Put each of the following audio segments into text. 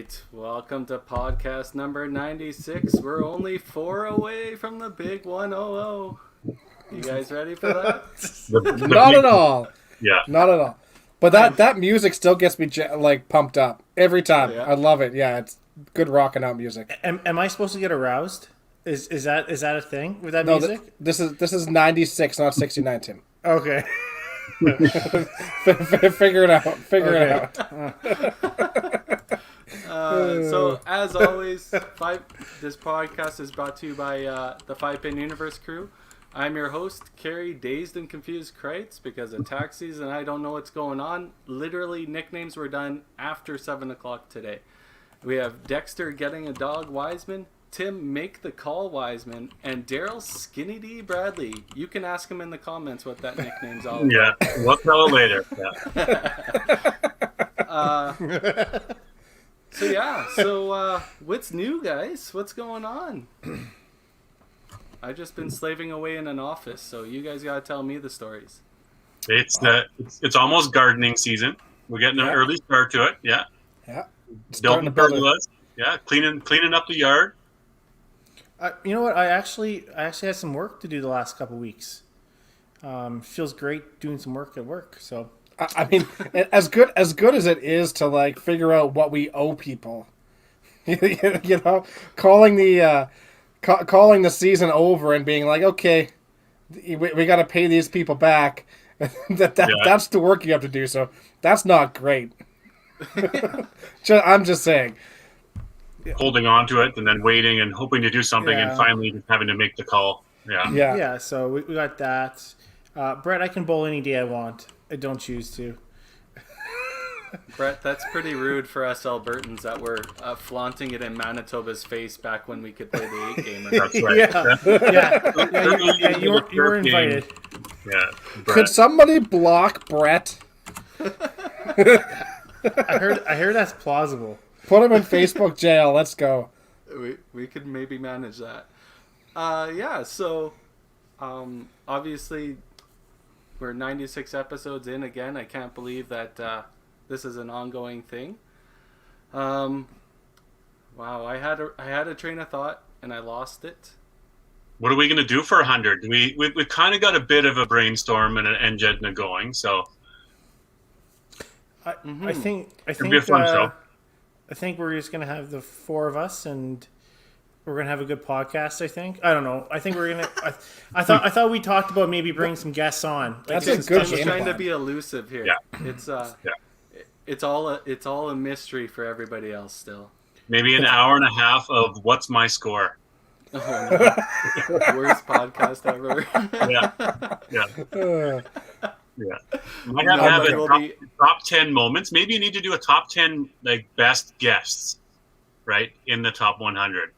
right, welcome to podcast number 96. We're only 4 away from the big 100. You guys ready for that? Not at all. Yeah. Not at all. But that music still gets me pumped up every time. Oh, yeah? I love it. Yeah, it's good rocking out music. Am I supposed to get aroused? Is that a thing with that No, music? this is 96, not 69, Tim. Okay. Figure it out. Figure it out. So, as always, this podcast is brought to you by the 5 Pin Universe crew. I'm your host, Carrie, dazed and confused Kreitz, because of tax season. I don't know what's going on. Literally, nicknames were done after 7 o'clock today. We have Dexter getting a dog Wiseman, Tim make the call Wiseman, and Daryl Skinny D Bradley. You can ask him in the comments what that nickname's all about. Yeah, we'll tell it later. Yeah. So what's new, guys? What's going on? I've just been slaving away in an office, so you guys gotta tell me the stories. It's almost gardening season. We're getting an early start to it. Yeah. Yeah. Building pergolas. Yeah, cleaning up the yard. You know what? I actually had some work to do the last couple weeks. Feels great doing some work at work. So I mean, as good as it is to like figure out what we owe people, you know, calling the season over and being like, okay, we got to pay these people back. That's the work you have to do. So that's not great. I'm just saying. Holding on to it and then waiting and hoping to do something and finally just having to make the call. Yeah. So we got that. Brett, I can bowl any day I want. I don't choose to. Brett, that's pretty rude for us Albertans that were flaunting it in Manitoba's face back when we could play the 8-gamer. That's right. Yeah, you were invited. Yeah. Brett. Could somebody block Brett? I heard that's plausible. Put him in Facebook jail. Let's go. We could maybe manage that. So obviously we're 96 episodes in again. I can't believe that this is an ongoing thing. Wow, I had a train of thought and I lost it. What are we going to do for 100? We've kind of got a bit of a brainstorm and an engine going, so I think it'll be a fun show. I think we're just going to have the four of us, and we're going to have a good podcast, I think. I don't know. I think we're going to... I thought we talked about maybe bringing some guests on. That's a good game. I'm trying to be elusive here. Yeah. It's all a mystery for everybody else still. Maybe an hour and a half of what's my score. Oh, no. Worst podcast ever. Yeah. Might have a top 10 moments. Maybe you need to do a top 10 like best guests, right, in the top 100.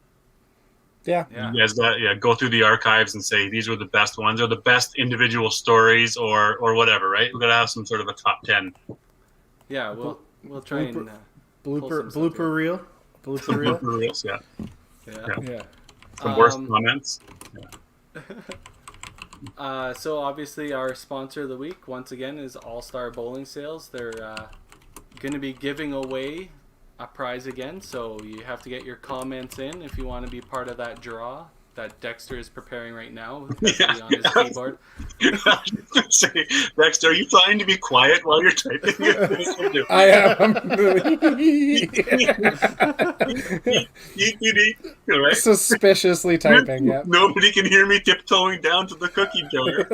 Yeah. You guys go through the archives and say these were the best ones or the best individual stories or whatever, right? We're gonna have some sort of a top 10. Yeah, we'll try and blooper reel. Blooper reel. Blooper reels, yeah. Some worst comments. Yeah. So obviously our sponsor of the week once again is All Star Bowling Sales. They're going to be giving away a prize again, so you have to get your comments in if you want to be part of that draw that Dexter is preparing right now on his keyboard. Say, Dexter, are you trying to be quiet while you're typing? I am. Right? Suspiciously typing, yeah. Nobody can hear me tiptoeing down to the cookie jar.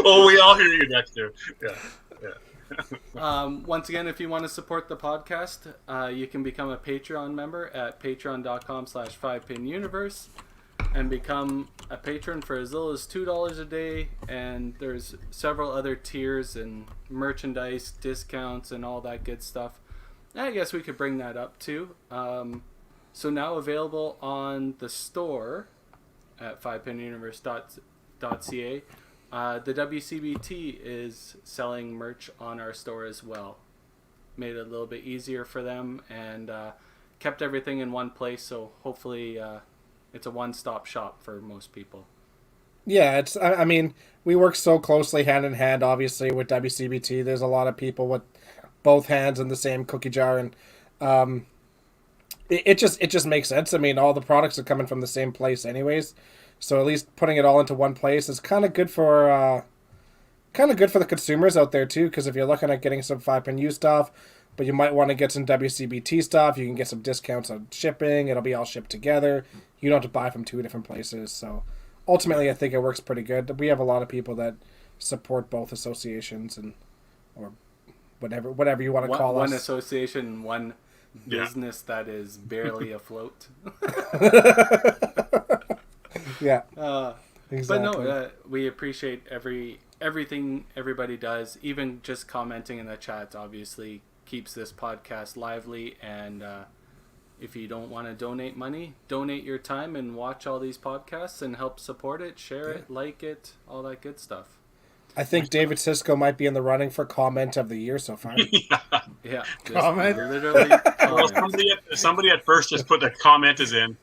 Oh, we all hear you, Dexter. Yeah. Once again, if you want to support the podcast, you can become a Patreon member at patreon.com/5pinuniverse and become a patron for as little as $2 a day. And there's several other tiers and merchandise discounts and all that good stuff. I guess we could bring that up too. So now available on the store at 5pinuniverse.ca. The WCBT is selling merch on our store as well. Made it a little bit easier for them and kept everything in one place, so hopefully it's a one-stop shop for most people. Yeah, I mean, we work so closely hand in hand, obviously, with WCBT. There's a lot of people with both hands in the same cookie jar, and it just makes sense. I mean, all the products are coming from the same place, anyways. So at least putting it all into one place is kind of good for the consumers out there too. Because if you're looking at getting some 5PNU stuff, but you might want to get some WCBT stuff, you can get some discounts on shipping. It'll be all shipped together. You don't have to buy from two different places. So ultimately, I think it works pretty good. We have a lot of people that support both associations or whatever you want to call us. One association, one business that is barely afloat. Yeah. Exactly. But no, we appreciate everything everybody does. Even just commenting in the chat obviously keeps this podcast lively. And if you don't want to donate money, donate your time and watch all these podcasts and help support it, share it, like it, all that good stuff. I think David Sisko might be in the running for comment of the year so far. Yeah. Comment? Literally Well, comment. somebody at first just put the comment is in.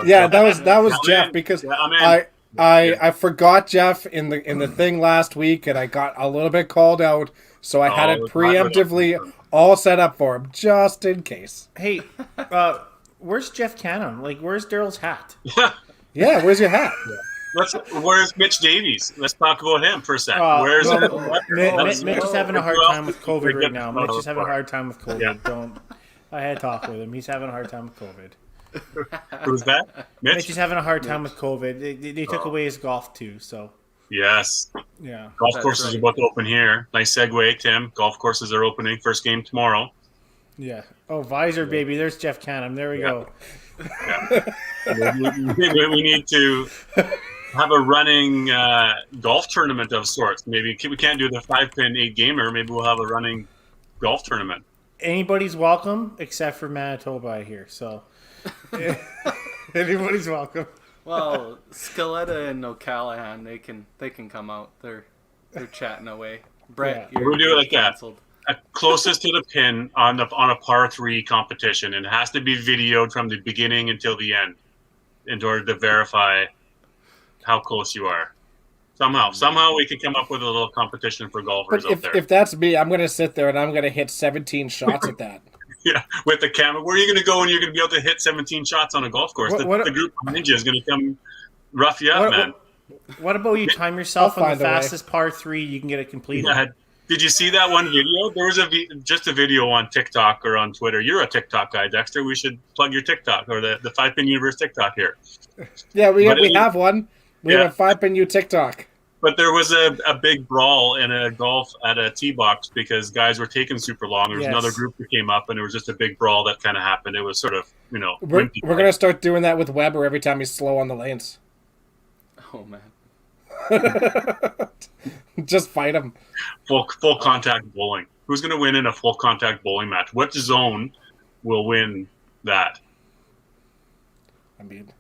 Yeah, that was Jeff because Yeah, I'm in. I forgot Jeff in the thing last week and I got a little bit called out, so I had it preemptively all set up for him just in case. Hey, where's Jeff Cannon? Like, where's Daryl's hat? Yeah, where's your hat? Where's Mitch Davies? Let's talk about him for a sec. Where's Mitch is having a hard time with COVID right now. Mitch is having a hard time with COVID. Yeah. I had a talk with him. He's having a hard time with COVID. Who's that? Mitch is having a hard time with COVID. They took away his golf too, so. Yes. Yeah. Golf courses are about to open here. Nice segue, Tim. Golf courses are opening. First game tomorrow. Yeah. Oh, Visor, baby. There's Jeff Cannon. There we go. Yeah. we need to have a running golf tournament of sorts. Maybe we can't do the 5-pin 8-gamer. Maybe we'll have a running golf tournament. Anybody's welcome except for Manitoba, I hear. So anybody's welcome. Well, Scaletta and O'Callahan, they can come out. They're chatting away. Brett, We'll do it like canceled. that. Closest to the pin on a par 3 competition, and it has to be videoed from the beginning until the end in order to verify how close you are. Somehow we can come up with a little competition for golfers But out there. if that's me, I'm going to sit there and I'm going to hit 17 shots at that. Yeah, with the camera. Where are you going to go when you're going to be able to hit 17 shots on a golf course? The group of ninjas is going to come rough you up, man. What about you time yourself I'll on the find a way. fastest par 3 you can get it completed? Yeah. Did you see that one video? There was just a video on TikTok or on Twitter. You're a TikTok guy, Dexter. We should plug your TikTok or the 5-Pin Universe TikTok here. Yeah, we have one. We have a 5-PNU TikTok. But there was a big brawl in a golf at a tee box because guys were taking super long. There was another group that came up, and it was just a big brawl that kind of happened. It was sort of, We're going to start doing that with Weber every time he's slow on the lanes. Oh, man. Just fight him. Full contact bowling. Who's going to win in a full contact bowling match? What zone will win that? I mean,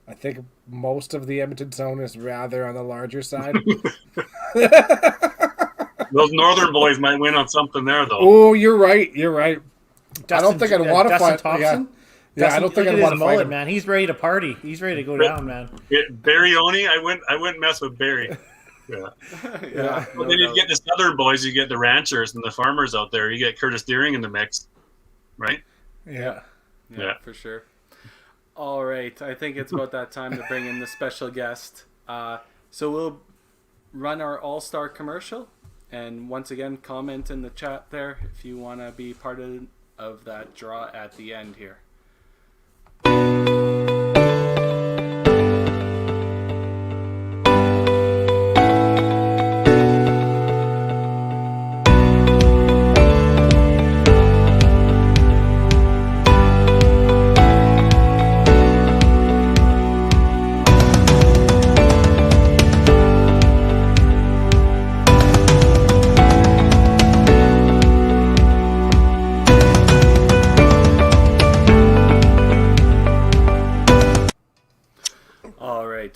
I think most of the Edmonton zone is rather on the larger side. Those northern boys might win on something there, though. Oh, you're right. I don't think I'd Dustin want to fight. Thompson? Yeah, I don't think I'd want to fight him. Man. He's ready to party. He's ready to go down, man. Barry Oni, I wouldn't mess with Barry. Yeah. Yeah. Well, then you get the southern boys, you get the ranchers and the farmers out there. You get Curtis Deering in the mix, right? Yeah. Yeah, for sure. All right, I think it's about that time to bring in the special guest. So we'll run our all-star commercial, and once again, comment in the chat there if you want to be part of that draw at the end here.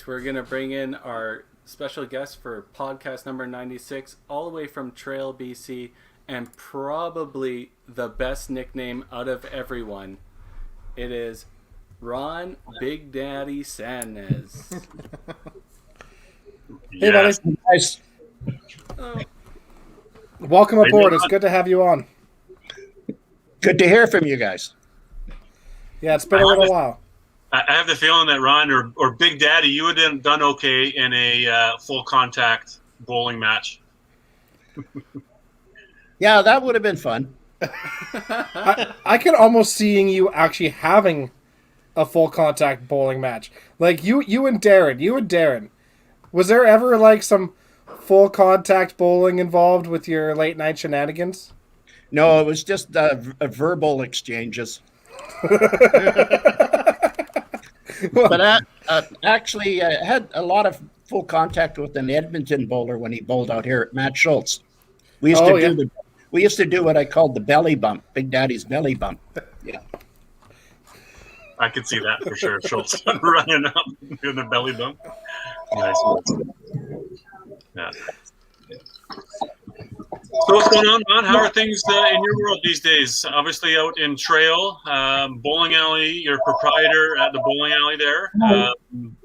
We're going to bring in our special guest for podcast number 96, all the way from Trail, BC, and probably the best nickname out of everyone. It is Ron Big Daddy Sandnes. Hey, buddy. Nice. Oh, Welcome aboard. It's good to have you on. Good to hear from you guys. Yeah, it's been a little while. I have the feeling that Ron or Big Daddy, you would have done okay in a full contact bowling match. Yeah, that would have been fun. I can almost seeing you actually having a full contact bowling match. Like you and Darren. Was there ever like some full contact bowling involved with your late night shenanigans? No, it was just verbal exchanges. But actually, I had a lot of full contact with an Edmonton bowler when he bowled out here at Matt Schultz. We used to do what I called the belly bump, Big Daddy's belly bump. Yeah. I could see that for sure. Schultz running up in the belly bump. Nice. Yeah. So what's going on, Ron? How are things in your world these days? Obviously out in Trail, bowling alley, you're a proprietor at the bowling alley there.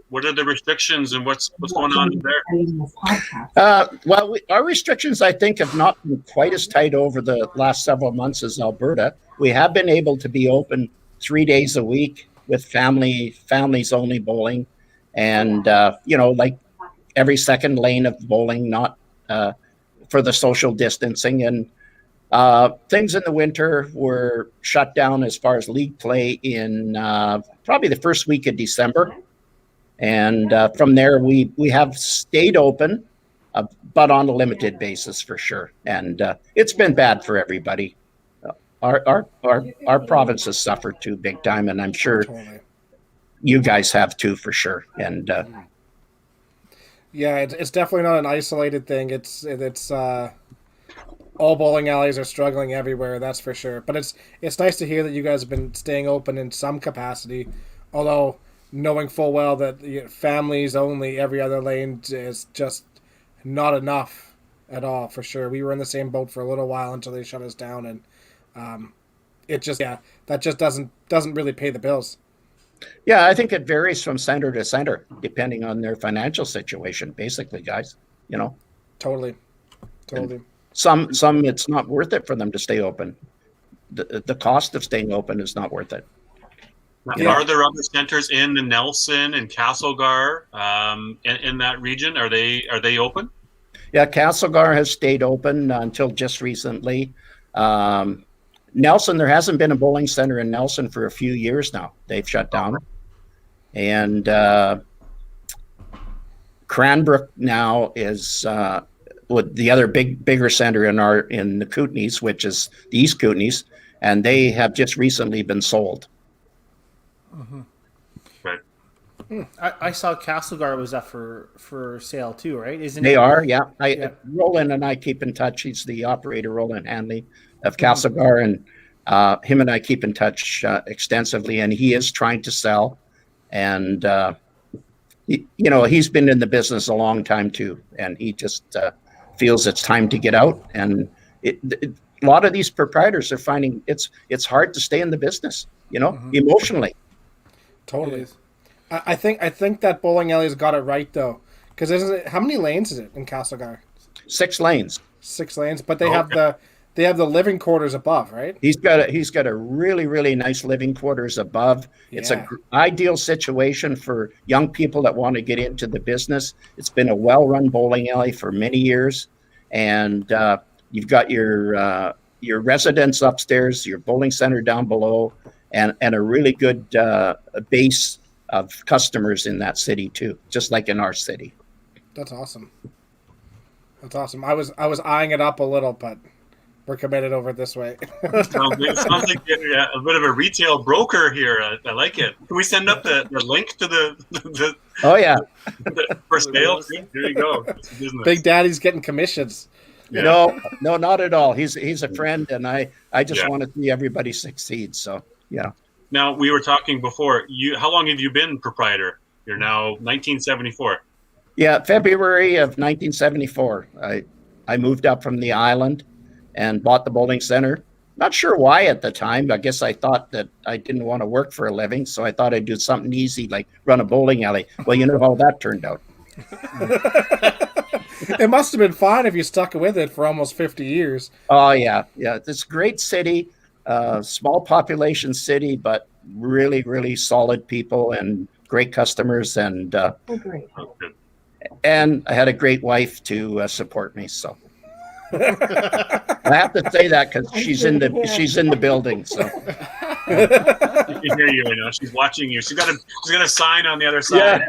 What are the restrictions and what's going on there? Well, our restrictions, I think, have not been quite as tight over the last several months as Alberta. We have been able to be open 3 days a week with families only bowling, and like every second lane of bowling, not for the social distancing. And things in the winter were shut down as far as league play in probably the first week of December. And from there, we have stayed open, but on a limited basis for sure. And it's been bad for everybody. Our province has suffered too big time, and I'm sure you guys have too for sure. And yeah, it's definitely not an isolated thing. It's all bowling alleys are struggling everywhere. That's for sure. But it's nice to hear that you guys have been staying open in some capacity, although knowing full well that families only every other lane is just not enough at all, for sure. We were in the same boat for a little while until they shut us down, and it just that just doesn't really pay the bills. yeah, I think it varies from center to center depending on their financial situation. Basically, guys, Totally. some it's not worth it for them to stay open. The cost of staying open is not worth it. Yeah. Are there other centers in the Nelson and Castlegar in that region? Are they open? Yeah, Castlegar has stayed open until just recently. Nelson, there hasn't been a bowling center in Nelson for a few years now. They've shut down. And Cranbrook now is with the other bigger center in the Kootenays, which is the East Kootenays, and they have just recently been sold. Mm-hmm. Right. I saw Castlegar was up for sale too, right? Isn't They it? are, yeah. Roland and I keep in touch. He's the operator, Roland Hanley of Castlegar, and him and I keep in touch extensively. And he is trying to sell, and he's been in the business a long time too, and he just feels it's time to get out. And a lot of these proprietors are finding it's hard to stay in the business, emotionally. Totally. I think that bowling alley's got it right though, because how many lanes is it in Castlegar? 6 lanes. 6 lanes, but they have the living quarters above, right? He's got a really, really nice living quarters above. Yeah. It's an ideal situation for young people that want to get into the business. It's been a well-run bowling alley for many years, and you've got your residence upstairs, your bowling center down below, and a really good base of customers in that city too, just like in our city. That's awesome. I was eyeing it up a little, but we're committed over this way. Sounds like a bit of a retail broker here. I like it. Can we send up the link to the oh yeah, for sale? There you go. Big Daddy's getting commissions. Yeah. No, not at all. He's a friend, and I just want to see everybody succeed. So yeah. Now, we were talking before. How long have you been proprietor? You're now 1974. Yeah, February of 1974. I moved up from the island and bought the bowling center, Not sure why at the time. I guess I thought that I didn't want to work for a living, so I thought I'd do something easy like run a bowling alley. Well, you know how that turned out. It must have been fine if you stuck with it for almost 50 years. Oh yeah, yeah. It's a great city, small population city, but really, really solid people and great customers, and Okay. and I had a great wife to support me. So I have to say that because she's in the building. So She can hear you right now. She's watching you. She's got a sign on the other side.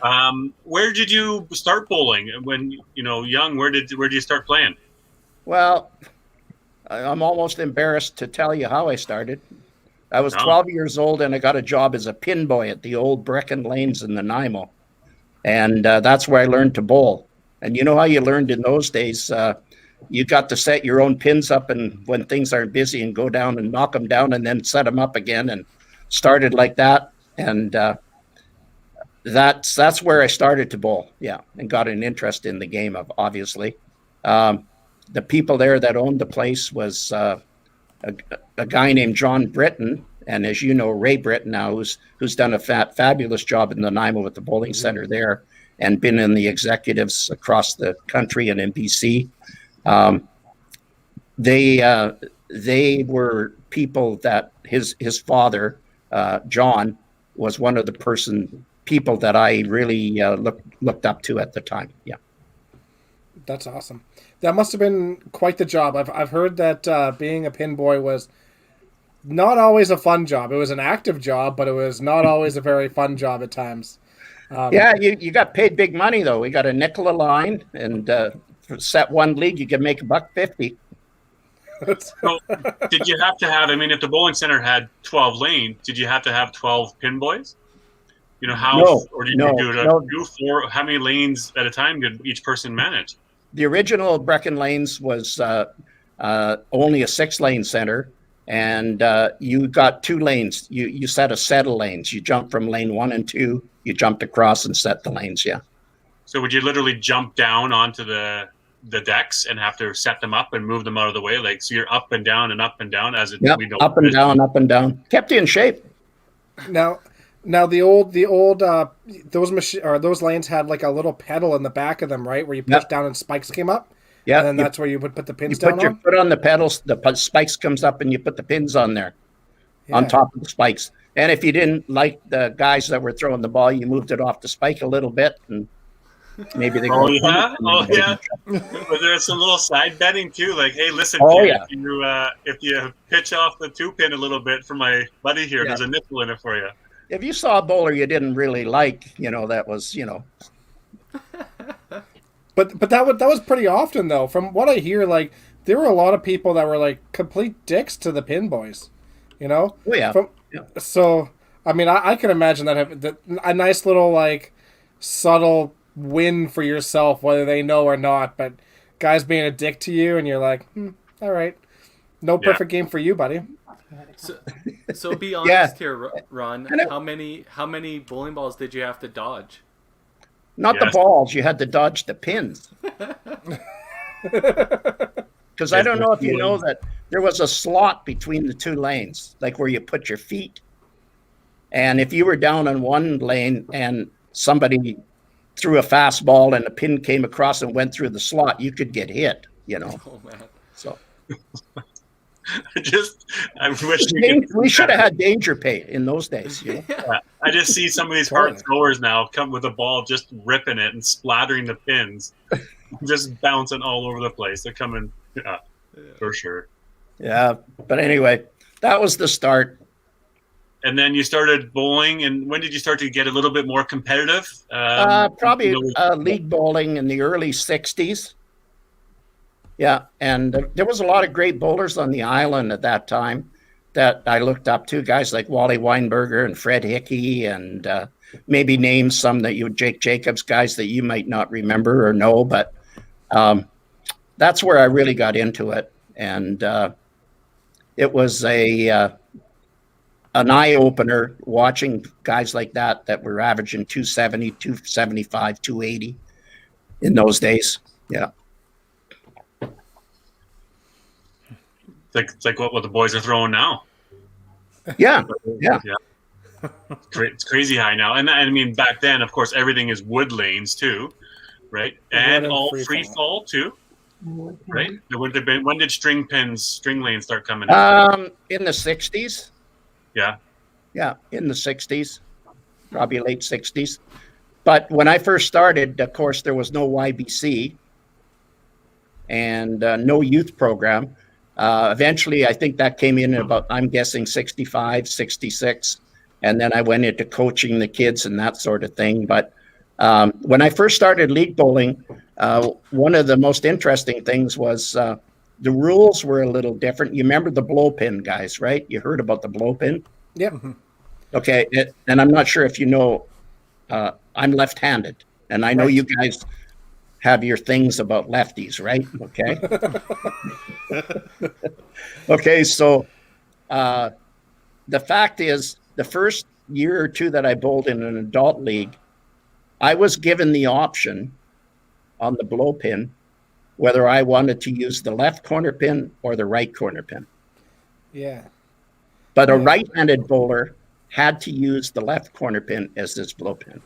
Yeah. Where did you start bowling when young? Where did you start playing? Well, I'm almost embarrassed to tell you how I started. I was 12 years old and I got a job as a pin boy at the old Brecken Lanes in Nanaimo. And that's where I learned to bowl. And you know how you learned in those days? You got to set your own pins up and when things aren't busy and go down and knock them down and then set them up again, and started like that. And that's where I started to bowl. Yeah. And got an interest in the game, obviously. The people there that owned the place was a guy named John Britton, and as you know, Ray Britton now, who's done a fabulous job in Nanaimo with the bowling center there, and been in the executives across the country and in BC. They were people that his father, John, was one of the people that I really looked up to at the time. Yeah. That's awesome. That must have been quite the job. I've heard that being a pin boy was not always a fun job. It was an active job, but it was not always a very fun job at times. Yeah, you got paid big money though. We got a nickel a line, and for set one league, you could make $1.50. So, did you have to have? I mean, if the bowling center had 12 lanes, did you have to have 12 pin boys? You know how, No, or did you no, do it no. two, four? How many lanes at a time did each person manage? The original Brecken Lanes was only a 6-lane center, and you got 2 lanes. You set a set of lanes. You jumped from lane 1 and 2. You jumped across and set the lanes. Yeah. So would you literally jump down onto the decks and have to set them up and move them out of the way? Like, so you're up and down as it. Yep. We know Up and down, up and down. Kept you in shape. Now the old those lanes had like a little pedal in the back of them, right, where you push down and spikes came up. Yeah. And then that's where you would put the pins You down put your foot on the pedals, the spikes comes up, and you put the pins on there, on top of the spikes. And if you didn't like the guys that were throwing the ball, you moved it off the spike a little bit, and maybe they. Oh yeah. But there's some little side betting too. Like, hey, listen, if you pitch off the 2-pin a little bit for my buddy here, there's a nickel in it for you. If you saw a bowler you didn't really like, that was, But that was pretty often though. From what I hear, like there were a lot of people that were like complete dicks to the pin boys. Oh yeah. So I mean, I can imagine that a nice little like subtle win for yourself, whether they know or not. But guys being a dick to you, and you're like, all right, no perfect game for you, buddy. So be honest here, Ron. How many bowling balls did you have to dodge? Not the balls. You had to dodge the pins. Because I don't know if you know that there was a slot between the 2 lanes, like where you put your feet. And if you were down on one lane and somebody threw a fastball and a pin came across and went through the slot, you could get hit, Oh man. So I wish we should have had danger pay in those days. Yeah. I just see some of these hard throwers now come with a ball, just ripping it and splattering the pins, just bouncing all over the place. They're coming, for sure. Yeah, but anyway, that was the start. And then you started bowling, and when did you start to get a little bit more competitive? Probably league bowling in the early 60s. Yeah, and there was a lot of great bowlers on the island at that time that I looked up to, guys like Wally Weinberger and Fred Hickey, and maybe name some that Jake Jacobs, guys that you might not remember or know, but that's where I really got into it. And it was an eye-opener watching guys like that were averaging 270, 275, 280 in those days. Yeah. It's like what the boys are throwing now. Yeah. It's crazy high now. And I mean, back then, of course, everything is wood lanes too, right? And all free fall too, right? When did string lanes start coming in? In the 60s. Yeah. Yeah, in the 60s, probably late 60s. But when I first started, of course, there was no YBC and no youth program. Eventually, I think that came in about, I'm guessing, 65, 66. And then I went into coaching the kids and that sort of thing. But when I first started league bowling, one of the most interesting things was the rules were a little different. You remember the blow pin, guys, right? You heard about the blow pin? Yep. Okay. And I'm not sure if you know, I'm left-handed. And I know you guys have your things about lefties, right? Okay. Okay. So the fact is, the first year or two that I bowled in an adult league, I was given the option on the blow pin whether I wanted to use the left corner pin or the right corner pin. Yeah. But a right-handed bowler had to use the left corner pin as his blow pin.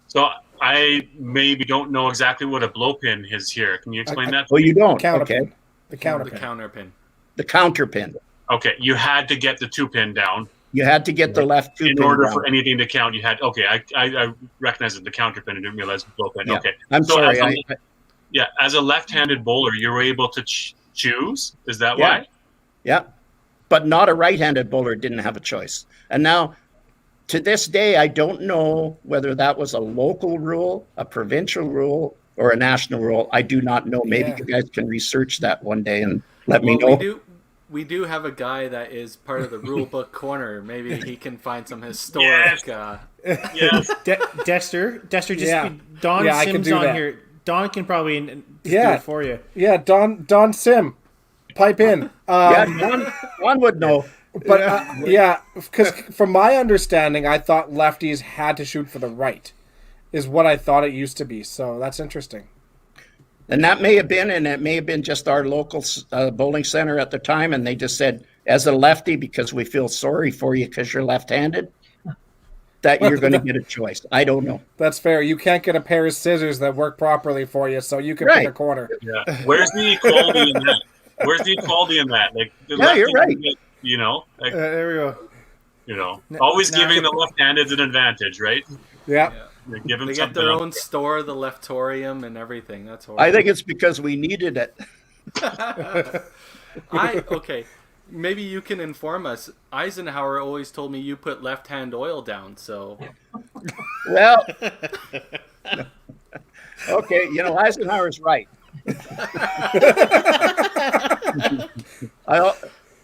So I maybe don't know exactly what a blow pin is here. Can you explain that? Oh, you don't? Counter Okay. pin. The counter The pin. counter pin. The counter pin. Okay, you had to get the 2-pin down. You had to get the left two In pin order down. for anything to count, you had, okay, I recognize it, the counter pin, I didn't realize the blow pin. Yeah. Okay. I'm So sorry. as a left-handed bowler, you were able to choose? Is that Yeah. why? Yeah. But not a right-handed bowler didn't have a choice. And now, to this day, I don't know whether that was a local rule, a provincial rule, or a national rule. I do not know. Maybe you guys can research that one day and let me know. We do have a guy that is part of the rule book corner. Maybe he can find some historic. Yes. Dexter, just Yeah. Don Yeah, I can Sim's do on that. here. Don can probably do Yeah. it for you. Yeah, Don Sim, pipe in. Yeah, Don would know. But because from my understanding, I thought lefties had to shoot for the right, is what I thought it used to be. So that's interesting. And that may have been, and it may have been just our local bowling center at the time, and they just said, as a lefty, because we feel sorry for you because you're left-handed, that you're going to get a choice. I don't know. That's fair. You can't get a pair of scissors that work properly for you, so you can pick a corner. Yeah. Where's the equality in that? Where's the equality in that? Like, Yeah, you're right. You know, like, There we go. you know, always giving the left-handed an advantage, right? Yeah. Like, give them They get something their else. own store, the Leftorium, and everything. That's horrible. I think it's because we needed it. Okay. Maybe you can inform us. Eisenhower always told me you put left-hand oil down, so Well, okay, Eisenhower's right.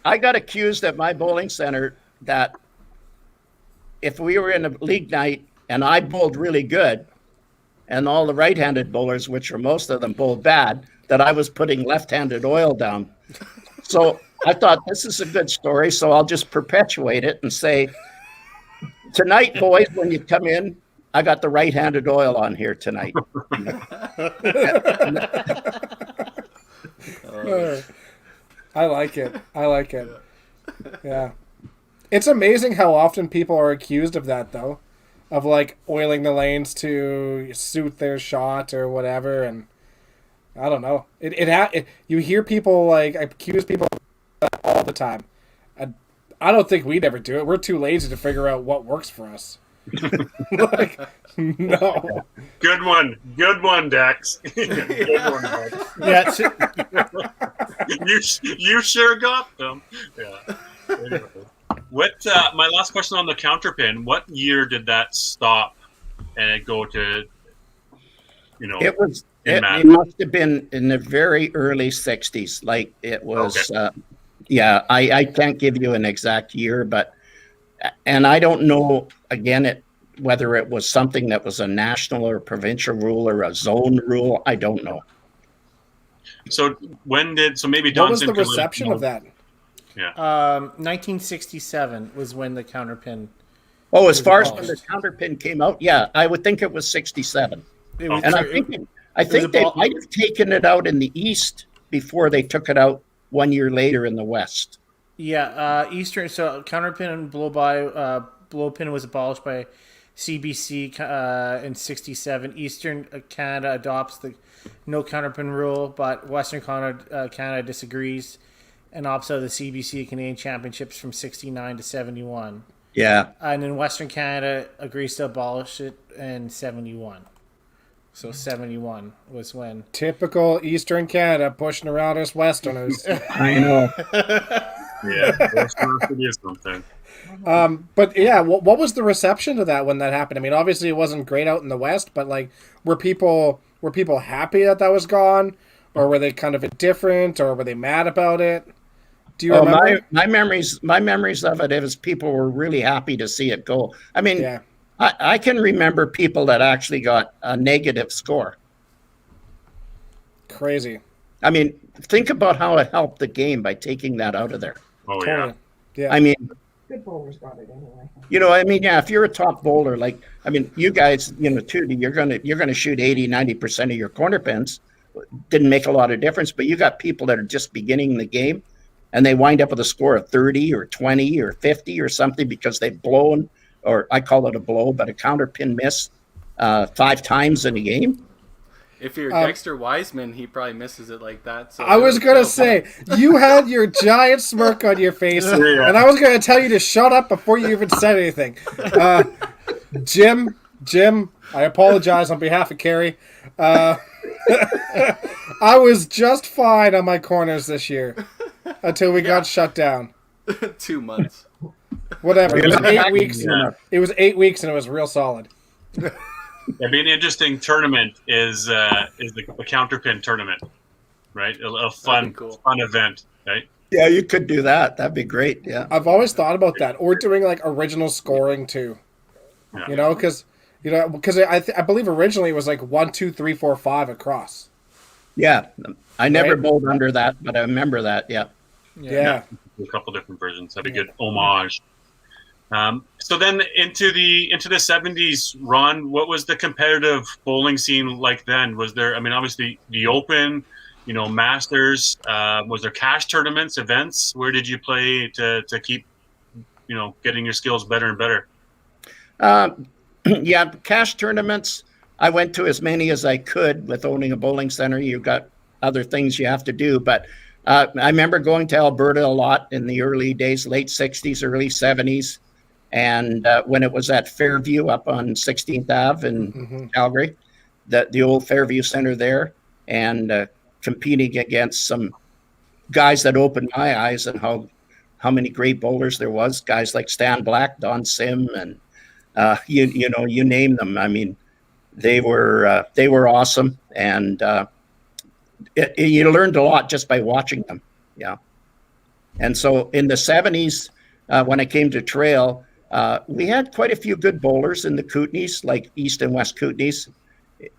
I got accused at my bowling center that if we were in a league night and I bowled really good and all the right-handed bowlers, which are most of them, bowled bad, that I was putting left-handed oil down. So I thought, this is a good story, so I'll just perpetuate it and say, tonight, boys, when you come in, I got the right-handed oil on here tonight. I like it. Yeah. It's amazing how often people are accused of that, though, of like oiling the lanes to suit their shot or whatever. And I don't know. You hear people like accuse people of that all the time. I don't think we'd ever do it. We're too lazy to figure out what works for us. Like, no. Good one, Dex. Good one, Dex. Yeah. You sure got them. Yeah. Anyway. What? My last question on the counter pin. What year did that stop and go to? It was. It must have been in the very early '60s. Like it was. Okay. Yeah, I can't give you an exact year, and I don't know again whether it was something that was a national or provincial rule or a zone rule. I don't know. So maybe What Don was the Simpson reception of that? Yeah. 1967 was when the counterpin. Oh, as far as when the counterpin came out, yeah, I would think it was '67, It was, and I think they might have taken it out in the East before they took it out 1 year later in the West. Yeah, Eastern. So counterpin and blow pin was abolished by CBC in '67. Eastern Canada adopts the no counterpin rule, but Western Canada disagrees and opts out of the CBC Canadian Championships from '69 to '71. Yeah. And then Western Canada agrees to abolish it in '71. So '71 was when. Typical Eastern Canada pushing around us Westerners. I know. Yeah, that's something. But yeah, what was the reception to that when that happened? I mean, obviously it wasn't great out in the West, but like, were people happy that was gone, or were they kind of indifferent, or were they mad about it? Do you remember? My memories of it is people were really happy to see it go. I mean, Yeah. I can remember people that actually got a negative score. Crazy. I mean, think about how it helped the game by taking that out of there. Oh Totally. yeah. Yeah. I mean, Good bowlers got it anyway. I mean, yeah, if you're a top bowler, like, I mean, you guys, too, you're gonna shoot 80-90% of your corner pins. Didn't make a lot of difference, but you got people that are just beginning the game, and they wind up with a score of 30 or 20 or 50 or something because they've blown, or I call it a blow, but a counter pin miss 5 times in a game. If you're Dexter Wiseman, he probably misses it like that. So I was gonna say, you had your giant smirk on your face, Yeah. and I was gonna tell you to shut up before you even said anything. Jim, I apologize on behalf of Carrie. I was just fine on my corners this year until we got shut down. 2 months. Whatever. It was 8 weeks. Yeah. It was 8 weeks, and it was real solid. It'd be an interesting tournament is the counterpin tournament, right? A fun, cool. fun event, right? Yeah, you could do that. That'd be great. Yeah. I've always thought about that, or doing like original scoring too. Yeah. Because I believe originally it was like 1, 2, 3, 4, 5 across. Yeah. I never Right. bowled under that, but I remember that. Yeah. Yeah. A couple different versions. That'd be good homage. So then into the 70s, Ron, what was the competitive bowling scene like then? Was there, I mean, obviously the Open, Masters, was there cash tournaments, events? Where did you play to keep, getting your skills better and better? Yeah, cash tournaments. I went to as many as I could with owning a bowling center. You've got other things you have to do, but I remember going to Alberta a lot in the early days, late 60s, early 70s. And when it was at Fairview up on 16th Ave in Calgary, the old Fairview Center there, and competing against some guys that opened my eyes and how many great bowlers there was. Guys like Stan Black, Don Sim, and you name them. I mean, they were awesome, and you learned a lot just by watching them. Yeah. And so in the 70s, when I came to trail, we had quite a few good bowlers in the Kootenays, like East and West Kootenays.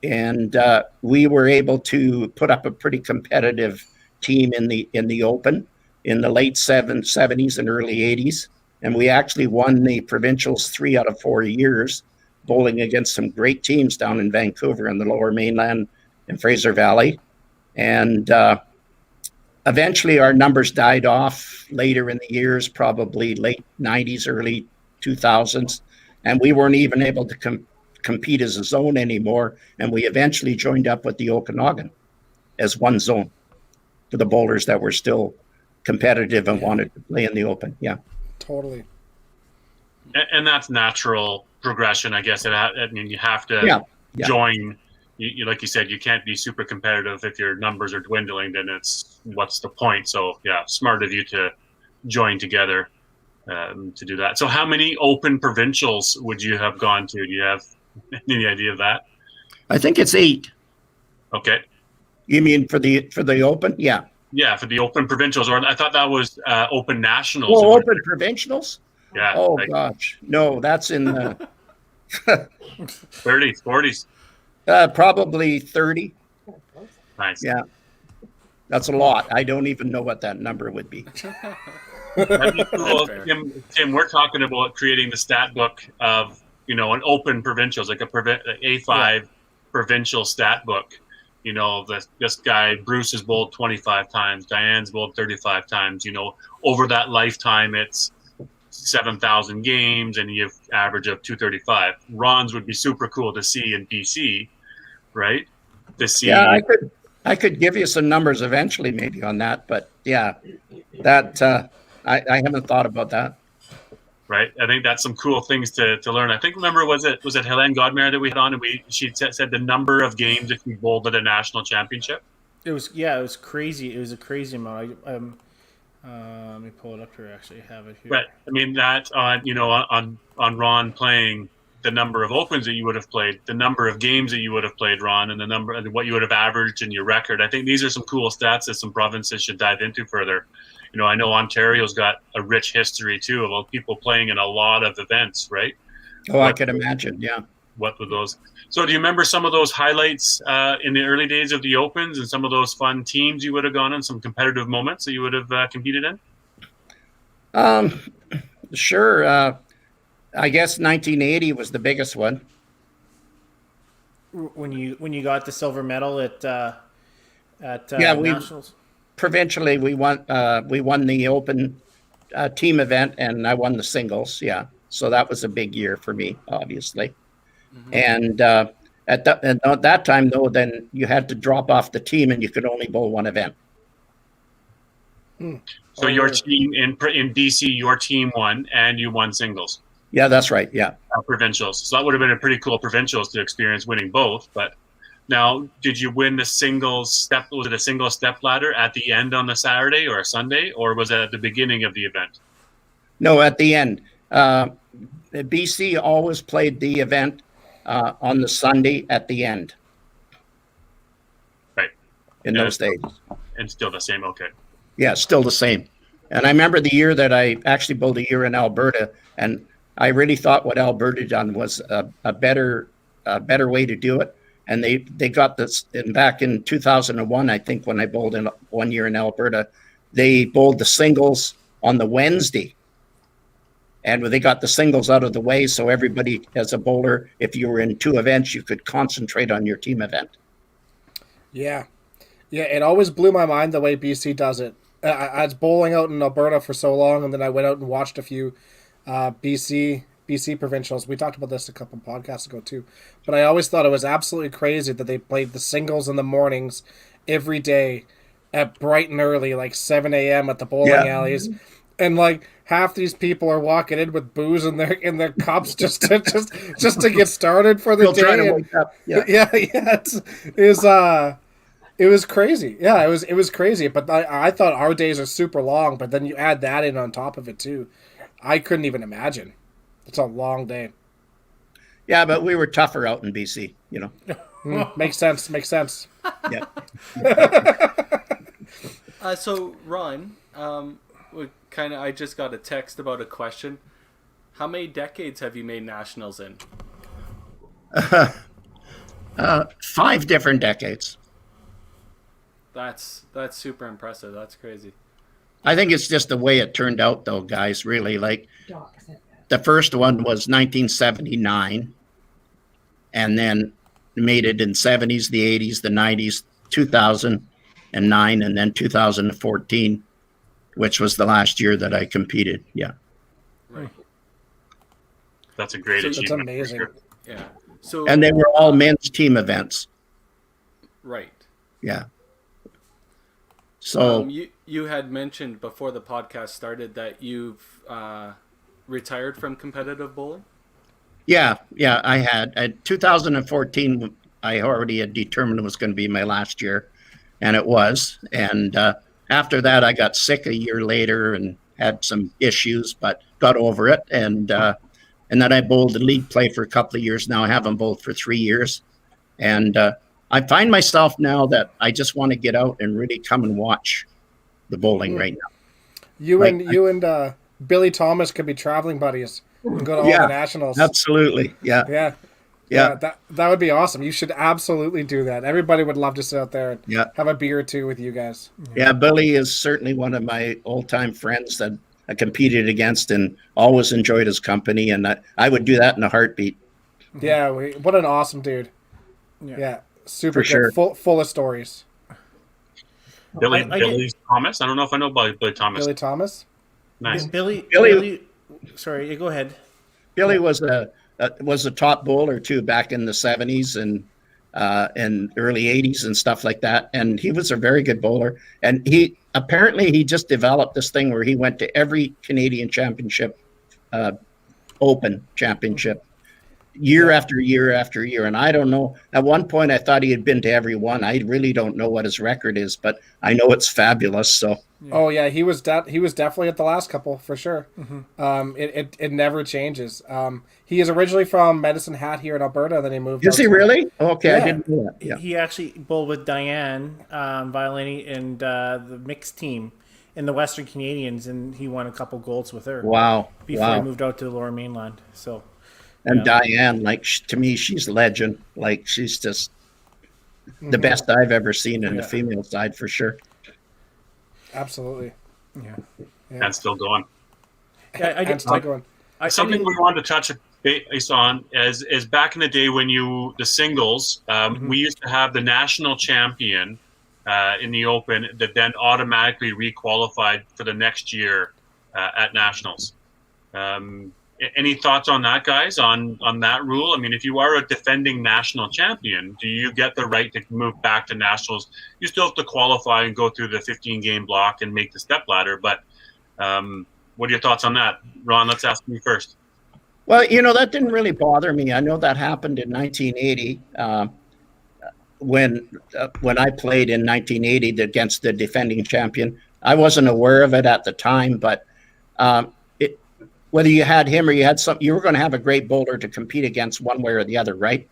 And we were able to put up a pretty competitive team in the Open in the late 70s and early 80s. And we actually won the provincials 3 out of 4 years, bowling against some great teams down in Vancouver and the Lower Mainland and Fraser Valley. And eventually our numbers died off later in the years, probably late 90s, early 2000s. And we weren't even able to compete as a zone anymore. And we eventually joined up with the Okanagan as one zone for the bowlers that were still competitive and wanted to play in the Open. Yeah. Totally. And that's natural progression, I guess. I mean, you have to join. You like you said, you can't be super competitive if your numbers are dwindling. Then what's the point? So yeah, smart of you to join together to do that. So how many Open provincials would you have gone to? Do you have any idea of that? I think it's 8. Okay. You mean for the Open? Yeah. Yeah, for the Open provincials, or I thought that was Open nationals. Oh, Open provincials? Yeah. Oh gosh, no, that's in the 30s, 40s. Probably 30. Nice. Yeah, that's a lot. I don't even know what that number would be. That'd be cool. Tim, we're talking about creating the stat book of an Open provincials, like a A5 provincial stat book. You know, this guy Bruce has bowled 25 times, Diane's bowled 35 times. You know, over that lifetime, it's 7,000 games, and you have average of 235. Ron's would be super cool to see in BC, right? To see. Yeah, I could give you some numbers eventually, maybe on that, but yeah, that I haven't thought about that. Right, I think that's some cool things to learn. I think remember was it Helene Godmere that we had on, and she said the number of games if we bowled at a national championship. It was crazy. It was a crazy amount. Let me pull it up here. Actually, I have it here. Right. I mean that on Ron playing, the number of opens that you would have played, the number of games that you would have played, Ron, and the number and what you would have averaged in your record. I think these are some cool stats that some provinces should dive into further. You know, I know Ontario's got a rich history too about people playing in a lot of events, right? Oh, I could imagine. Yeah. What were those? So do you remember some of those highlights in the early days of the Opens and some of those fun teams you would have gone in, some competitive moments that you would have competed in? Sure. I guess 1980 was the biggest one. When you got the silver medal at Nationals? Provincially we won the Open team event, and I won the singles. Yeah. So that was a big year for me, obviously. Mm-hmm. And at that time, though, then you had to drop off the team, and you could only bowl one event. So your team in BC, your team won, and you won singles. Yeah, that's right. Yeah, provincials. So that would have been a pretty cool provincials to experience winning both. But now, did you win the singles step? Was it a single step ladder at the end on the Saturday or a Sunday, or was it at the beginning of the event? No, at the end. BC always played the event on the Sunday at the end. Right. In those days. And still the same. Okay. Yeah, still the same. And I remember the year that I actually bowled a year in Alberta, and I really thought what Alberta done was a better way to do it. And they got this back in 2001, I think, when I bowled in 1 year in Alberta, they bowled the singles on the Wednesday. And they got the singles out of the way, so everybody, as a bowler, if you were in two events, you could concentrate on your team event. Yeah. Yeah, it always blew my mind the way BC does it. I was bowling out in Alberta for so long, and then I went out and watched a few BC provincials. We talked about this a couple podcasts ago too. But I always thought it was absolutely crazy that they played the singles in the mornings every day at bright and early, like 7 a.m. at the bowling alleys. And like half these people are walking in with booze in their cups just to get started for the day. To wake up. It was crazy. Yeah, it was crazy. But I thought our days are super long. But then you add that in on top of it too. I couldn't even imagine. It's a long day. Yeah, but we were tougher out in BC. You know. Makes sense. Yeah. So Ron, I just got a text about a question. How many decades have you made nationals in? 5 different decades. That's super impressive. That's crazy. I think it's just the way it turned out, though, guys. Really, like the first one was 1979, and then made it in 70s, the 80s, the 90s, 2009, and then 2014. Which was the last year that I competed. Yeah. Right. That's a great achievement. That's amazing. Sure. Yeah. So and they were all men's team events. Right. Yeah. So you had mentioned before the podcast started that you've retired from competitive bowling? Yeah, I had. At 2014, I already had determined it was going to be my last year, and it was. And after that, I got sick a year later and had some issues, but got over it. And then I bowled in league play for a couple of years now. I haven't bowled for 3 years. And I find myself now that I just want to get out and really come and watch the bowling right now. You and Billy Thomas could be traveling buddies and go to all the nationals. Absolutely. Yeah. That would be awesome. You should absolutely do that. Everybody would love to sit out there and have a beer or two with you guys. Yeah, Billy is certainly one of my old-time friends that I competed against and always enjoyed his company, and I would do that in a heartbeat. Yeah, what an awesome dude. Yeah. super For good, sure. full of stories. Billy Thomas. I don't know if I know about Billy Thomas. Billy Thomas. Nice. Billy. Sorry, go ahead. Billy was a top bowler too back in the 70s and early 80s and stuff like that. And he was a very good bowler. And he just developed this thing where he went to every Canadian championship, open championship, year after year after year. And I don't know. At one point, I thought he had been to every one. I really don't know what his record is, but I know it's fabulous. So. Oh yeah, he was definitely at the last couple for sure. It never changes. He is originally from Medicine Hat here in Alberta. Then he moved. Is he really? Okay, Yeah. I didn't know that. Yeah. He actually bowled with Diane Violini and the mixed team in the Western Canadians, and he won a couple golds with her. Wow. Before he moved out to the Lower Mainland. So. And Diane, to me, she's a legend. Like, she's just the best I've ever seen in the female side for sure. Absolutely. Yeah. And still going. Yeah, still going. Something we wanted to touch base on is back in the day when the singles, we used to have the national champion in the Open that then automatically requalified for the next year at nationals. Any thoughts on that, guys, on that rule? I mean, if you are a defending national champion, do you get the right to move back to nationals? You still have to qualify and go through the 15-game block and make the step ladder. But what are your thoughts on that? Ron, let's ask you first. Well, that didn't really bother me. I know that happened in 1980 when I played in 1980 against the defending champion. I wasn't aware of it at the time, but whether you had him or you had you were going to have a great bowler to compete against one way or the other, right?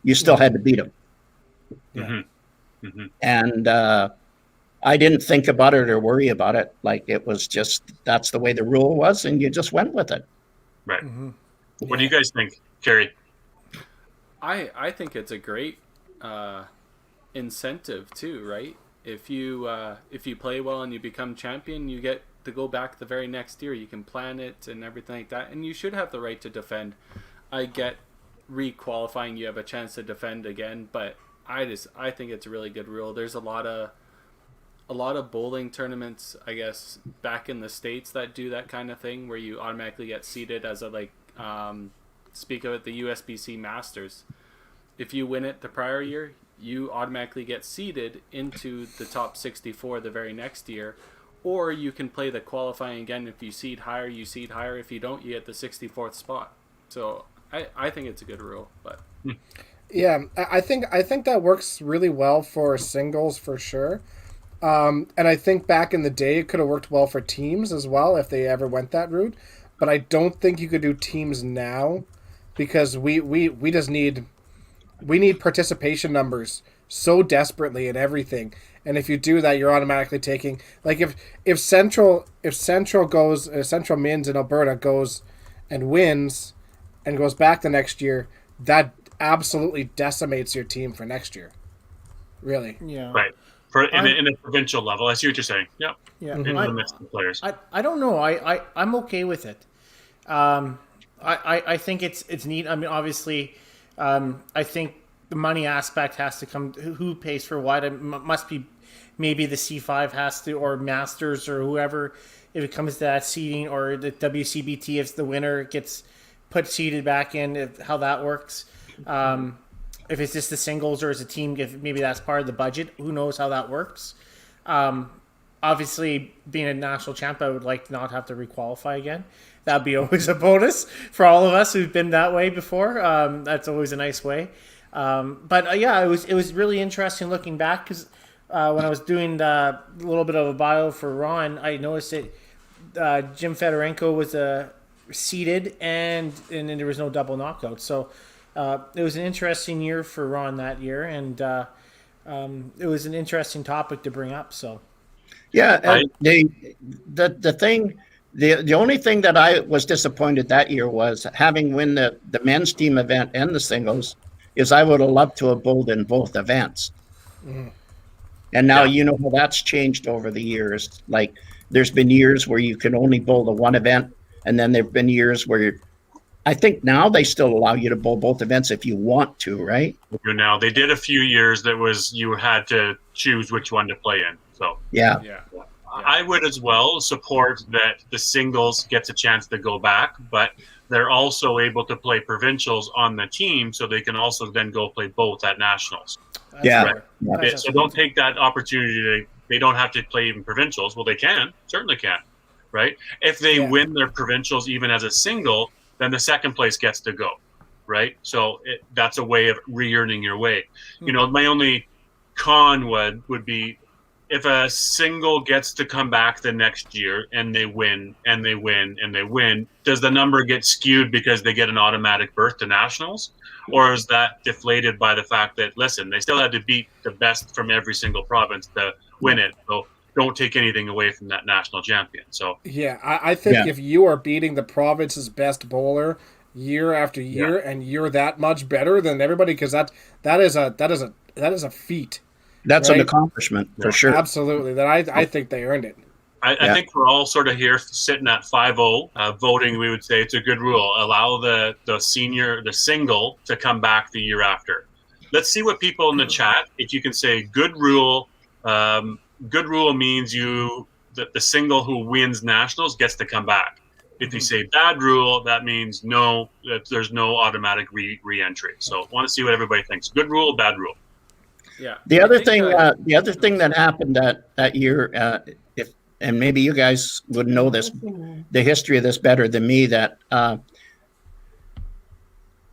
You still had to beat him. Mm-hmm. Mm-hmm. And I didn't think about it or worry about it. Like, it was just, that's the way the rule was, and you just went with it. Right. What do you guys think, Kerry? I think it's a great incentive too, right? If you play well and you become champion, you get to go back the very next year. You can plan it and everything like that, and you should have the right to defend. I get re-qualifying, you have a chance to defend again, but I think it's a really good rule. There's a lot of bowling tournaments, I guess, back in the States that do that kind of thing where you automatically get seeded as a speak of it, the USBC Masters. If you win it the prior year, you automatically get seeded into the top 64 the very next year. Or you can play the qualifying again. If you seed higher, you seed higher. If you don't, you get the 64th spot. So I think it's a good rule. But yeah, I think that works really well for singles for sure. And I think back in the day it could have worked well for teams as well if they ever went that route. But I don't think you could do teams now because we just need participation numbers so desperately in everything. And if you do that, you're automatically taking, like, if Central Mins in Alberta goes and wins and goes back the next year, that absolutely decimates your team for next year. Really. Yeah. Right. In a provincial level, I see what you're saying. Yep. Yeah. In the midst of players. I don't know. I'm okay with it. I think it's neat. I mean, obviously, I think the money aspect has to come. Who pays for what? It must be maybe the C5 has to, or Masters, or whoever, if it comes to that seeding, or the WCBT, if the winner gets put seeded back in, how that works. If it's just the singles or as a team, if maybe that's part of the budget, who knows how that works. Obviously, being a national champ, I would like to not have to requalify again. That'd be always a bonus for all of us who've been that way before. That's always a nice way. But yeah, it was really interesting looking back because when I was doing a little bit of a bio for Ron, I noticed that Jim Fedorenko was seeded and then there was no double knockout. So it was an interesting year for Ron that year, and it was an interesting topic to bring up. So yeah, the only thing that I was disappointed that year was having win the men's team event and the singles. Is I would have loved to have bowled in both events. Mm. And now you know how that's changed over the years. Like, there's been years where you can only bowl the one event, and then there've been years where I think now they still allow you to bowl both events if you want to, right? Now they did a few years that was you had to choose which one to play in. So Yeah. Yeah. I would as well support that the singles gets a chance to go back, but they're also able to play provincials on the team, so they can also then go play both at nationals. Yeah. fair. Yeah. That's So don't take that opportunity. They don't have to play even provincials. Well, they can, certainly can, right? If they Yeah. win their provincials even as a single, then the second place gets to go, right? So that's a way of re-earning your way. You know, my only con would be if a single gets to come back the next year and they win and they win and they win, does the number get skewed because they get an automatic berth to nationals? Or is that deflated by the fact that, listen, they still had to beat the best from every single province to win it. So don't take anything away from that national champion. So Yeah, I think Yeah. if you are beating the province's best bowler year after year, and you're that much better than everybody, because that is a feat. That's Right. an accomplishment for sure. Absolutely, that I think they earned it. I think we're all sort of here sitting at 5-0 voting. We would say it's a good rule. Allow the single to come back the year after. Let's see what people in the chat, if you can say good rule. Good rule means the single who wins nationals gets to come back. If you say bad rule, that means no, that there's no automatic re-entry. So want to see what everybody thinks. Good rule, bad rule. Yeah. The I other think, thing, that happened that year, and maybe you guys would know this, the history of this better than me, that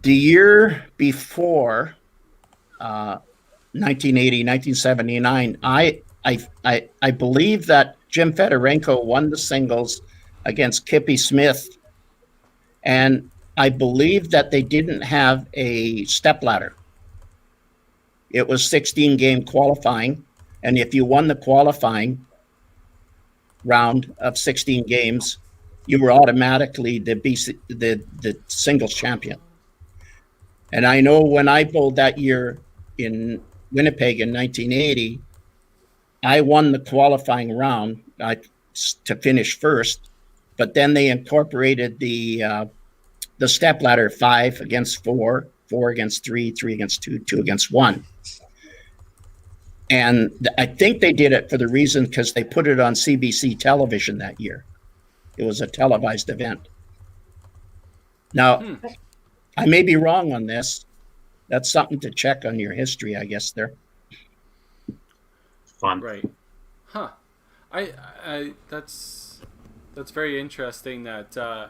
the year before 1980, 1979, I believe that Jim Fedorenko won the singles against Kippy Smith, and I believe that they didn't have a stepladder. It was 16-game qualifying, and if you won the qualifying round of 16 games, you were automatically the singles champion. And I know when I bowled that year in Winnipeg in 1980, I won the qualifying round to finish first, but then they incorporated the stepladder: 5 against 4, 4 against 3, 3 against 2, 2 against 1. And I think they did it for the reason because they put it on CBC television that year. It was a televised event. Now, I may be wrong on this. That's something to check on your history, I guess, there. Fun. Right. Huh. I that's very interesting that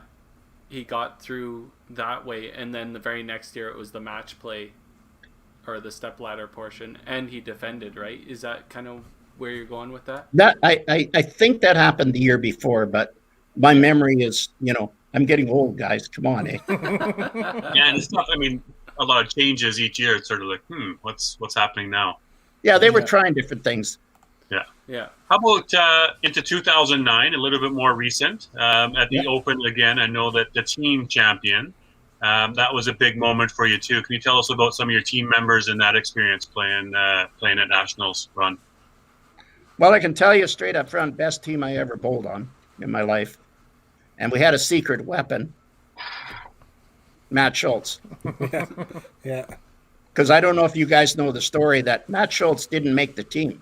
he got through that way, and then the very next year it was the match play or the stepladder portion, and he defended, right? Is that kind of where you're going with that? That I think that happened the year before, but my memory is, I'm getting old, guys. Come on, eh? Yeah, and it's tough. I mean, a lot of changes each year. It's sort of like, what's happening now? Yeah, they were trying different things. Yeah. How about into 2009, a little bit more recent, at the Open again? I know that the team champion, that was a big moment for you too. Can you tell us about some of your team members in that experience playing at Nationals, Ron? Well, I can tell you straight up front, best team I ever bowled on in my life. And we had a secret weapon, Matt Schultz. Yeah. Because I don't know if you guys know the story that Matt Schultz didn't make the team.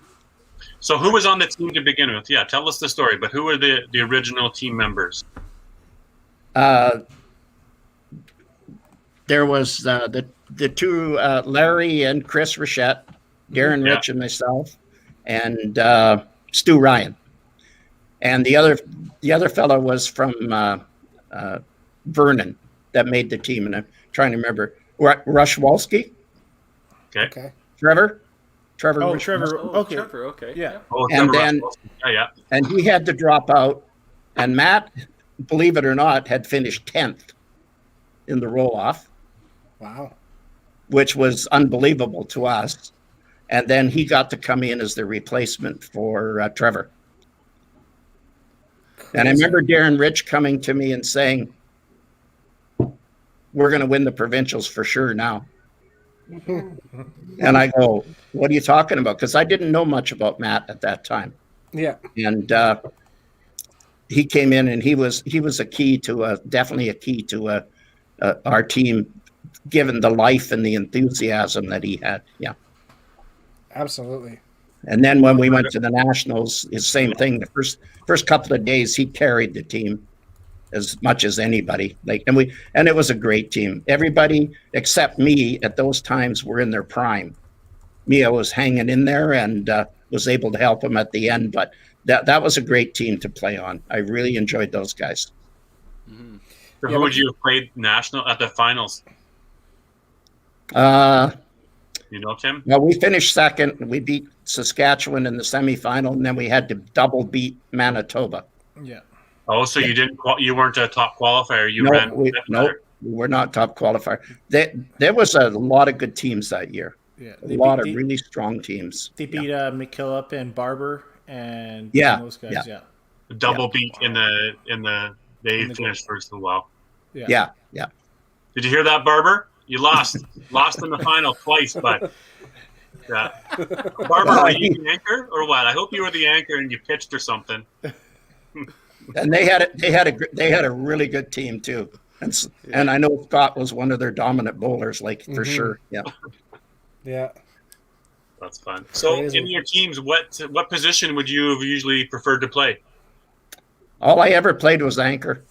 So who was on the team to begin with? Yeah, tell us the story. But who were the original team members? There was the two, Larry and Chris Rochette, Darren Rich and myself, and Stu Ryan. And the other fellow was from Vernon that made the team. And I'm trying to remember. Rush Walski? Okay. Trevor. Oh, Trevor. Oh, Okay. Trevor, okay. Yeah. Oh, And Trevor then- Russell. Yeah. And he had to drop out. And Matt, believe it or not, had finished 10th in the roll-off, Wow. which was unbelievable to us. And then he got to come in as the replacement for Trevor. And I remember Darren Rich coming to me and saying, "We're going to win the provincials for sure now." And I go, "What are you talking about?" Because I didn't know much about Matt at that time. Yeah. And he came in, and he was a key to definitely a key to our team, given the life and the enthusiasm that he had. Yeah. Absolutely. And then when we went to the Nationals, it's the same thing. The first couple of days, he carried the team as much as anybody. And it was a great team. Everybody except me at those times were in their prime. Me, I was hanging in there and was able to help him at the end. But that was a great team to play on. I really enjoyed those guys. Mm-hmm. So who would you have played national at the finals? You know, Tim? Well, we finished second. We beat Saskatchewan in the semifinal, and then we had to double beat Manitoba. Yeah. Oh, so you weren't a top qualifier. We were not top qualifier. There was a lot of good teams that year. Yeah, a lot of really strong teams. They beat McKillop and Barber and those guys. Yeah. Double beat in the they finished first as well. Yeah. Did you hear that, Barber? You lost in the final twice, but Barber, were you the anchor or what? I hope you were the anchor and you pitched or something. And they had a really good team too, and I know Scott was one of their dominant bowlers, for sure. Yeah. That's fun. So, crazy. In your teams, what position would you have usually preferred to play? All I ever played was anchor.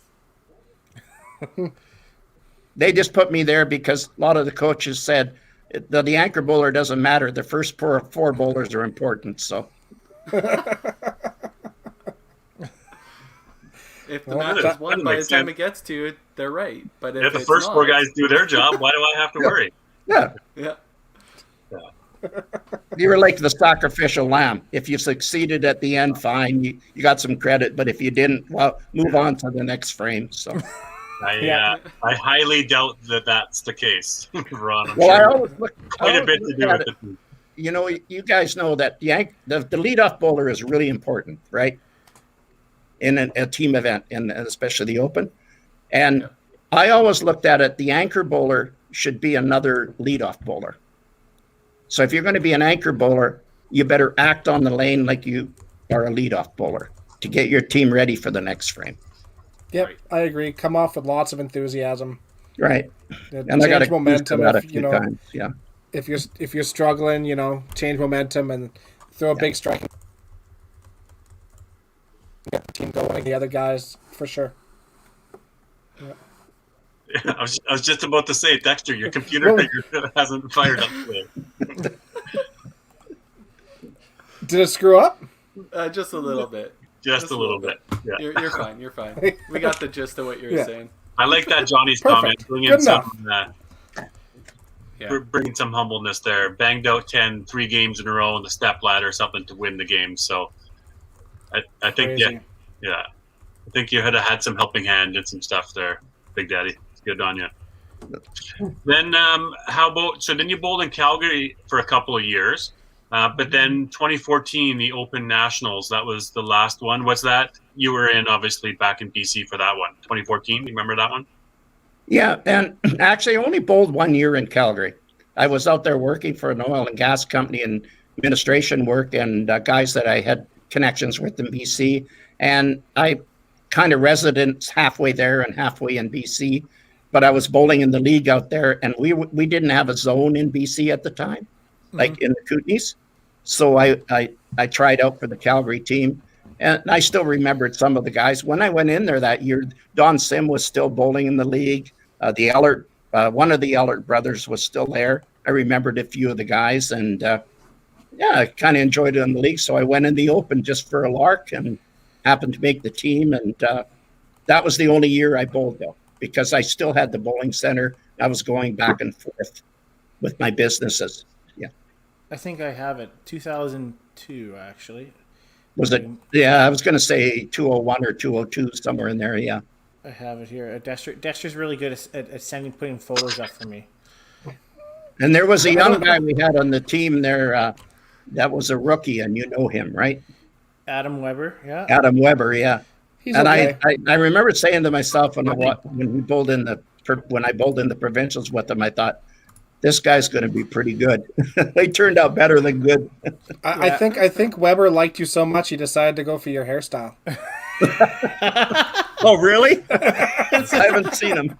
They just put me there because a lot of the coaches said the anchor bowler doesn't matter. The first four bowlers are important. So, if the match is won by the time it gets to it, they're right. But if the first four guys do their job, why do I have to worry? Yeah. You were like the sacrificial lamb. If you succeeded at the end, fine, you got some credit. But if you didn't, well, move on to the next frame. So. I highly doubt that that's the case, Ron. I always look quite a bit to do with it. You know, you guys know that the leadoff bowler is really important, right? In a team event, and especially the Open. And I always looked at it, the anchor bowler should be another leadoff bowler. So if you're going to be an anchor bowler, you better act on the lane like you are a leadoff bowler to get your team ready for the next frame. Yep, right. I agree. Come off with lots of enthusiasm. Right. And I got momentum. Times. Yeah. If you're struggling, change momentum and throw a big strike. Get the team going. The other guys for sure. Yeah. I was just about to say, Dexter, your computer hasn't fired up today. Did it screw up? Just a little bit. Just a little bit. Yeah. You're fine. You're fine. We got the gist of what you were saying. I like that Johnny's comment. Bringing some humbleness there. Banged out 3 games in a row on the step ladder or something to win the game. So I think I think you had some helping hand and some stuff there, Big Daddy. It's good on you. Then then you bowled in Calgary for a couple of years. But then 2014, the Open Nationals, that was the last one. Was that? You were in, obviously, back in BC for that one. 2014, you remember that one? Yeah, and actually I only bowled 1 year in Calgary. I was out there working for an oil and gas company and administration work and guys that I had connections with in BC. And I kind of residence halfway there and halfway in BC. But I was bowling in the league out there, and we didn't have a zone in BC at the time, like in the Kootenays. So I tried out for the Calgary team, and I still remembered some of the guys. When I went in there that year, Don Sim was still bowling in the league. One of the Ellert brothers was still there. I remembered a few of the guys, and I kind of enjoyed it in the league. So I went in the Open just for a lark and happened to make the team. And that was the only year I bowled, though, because I still had the bowling center. I was going back and forth with my businesses. Yeah. I think I have it. 2002, actually. Was it? Yeah, I was going to say 201 or 202, somewhere in there. Yeah. I have it here. Dexter's really good at putting photos up for me. And there was a young guy we had on the team there that was a rookie, and you know him, right? Adam Weber, yeah. Adam Weber, yeah. He's and okay. I remember saying to myself when I bowled in the provincials with him, I thought, this guy's going to be pretty good. He turned out better than good. I think Weber liked you so much he decided to go for your hairstyle. Oh, really? I haven't seen him.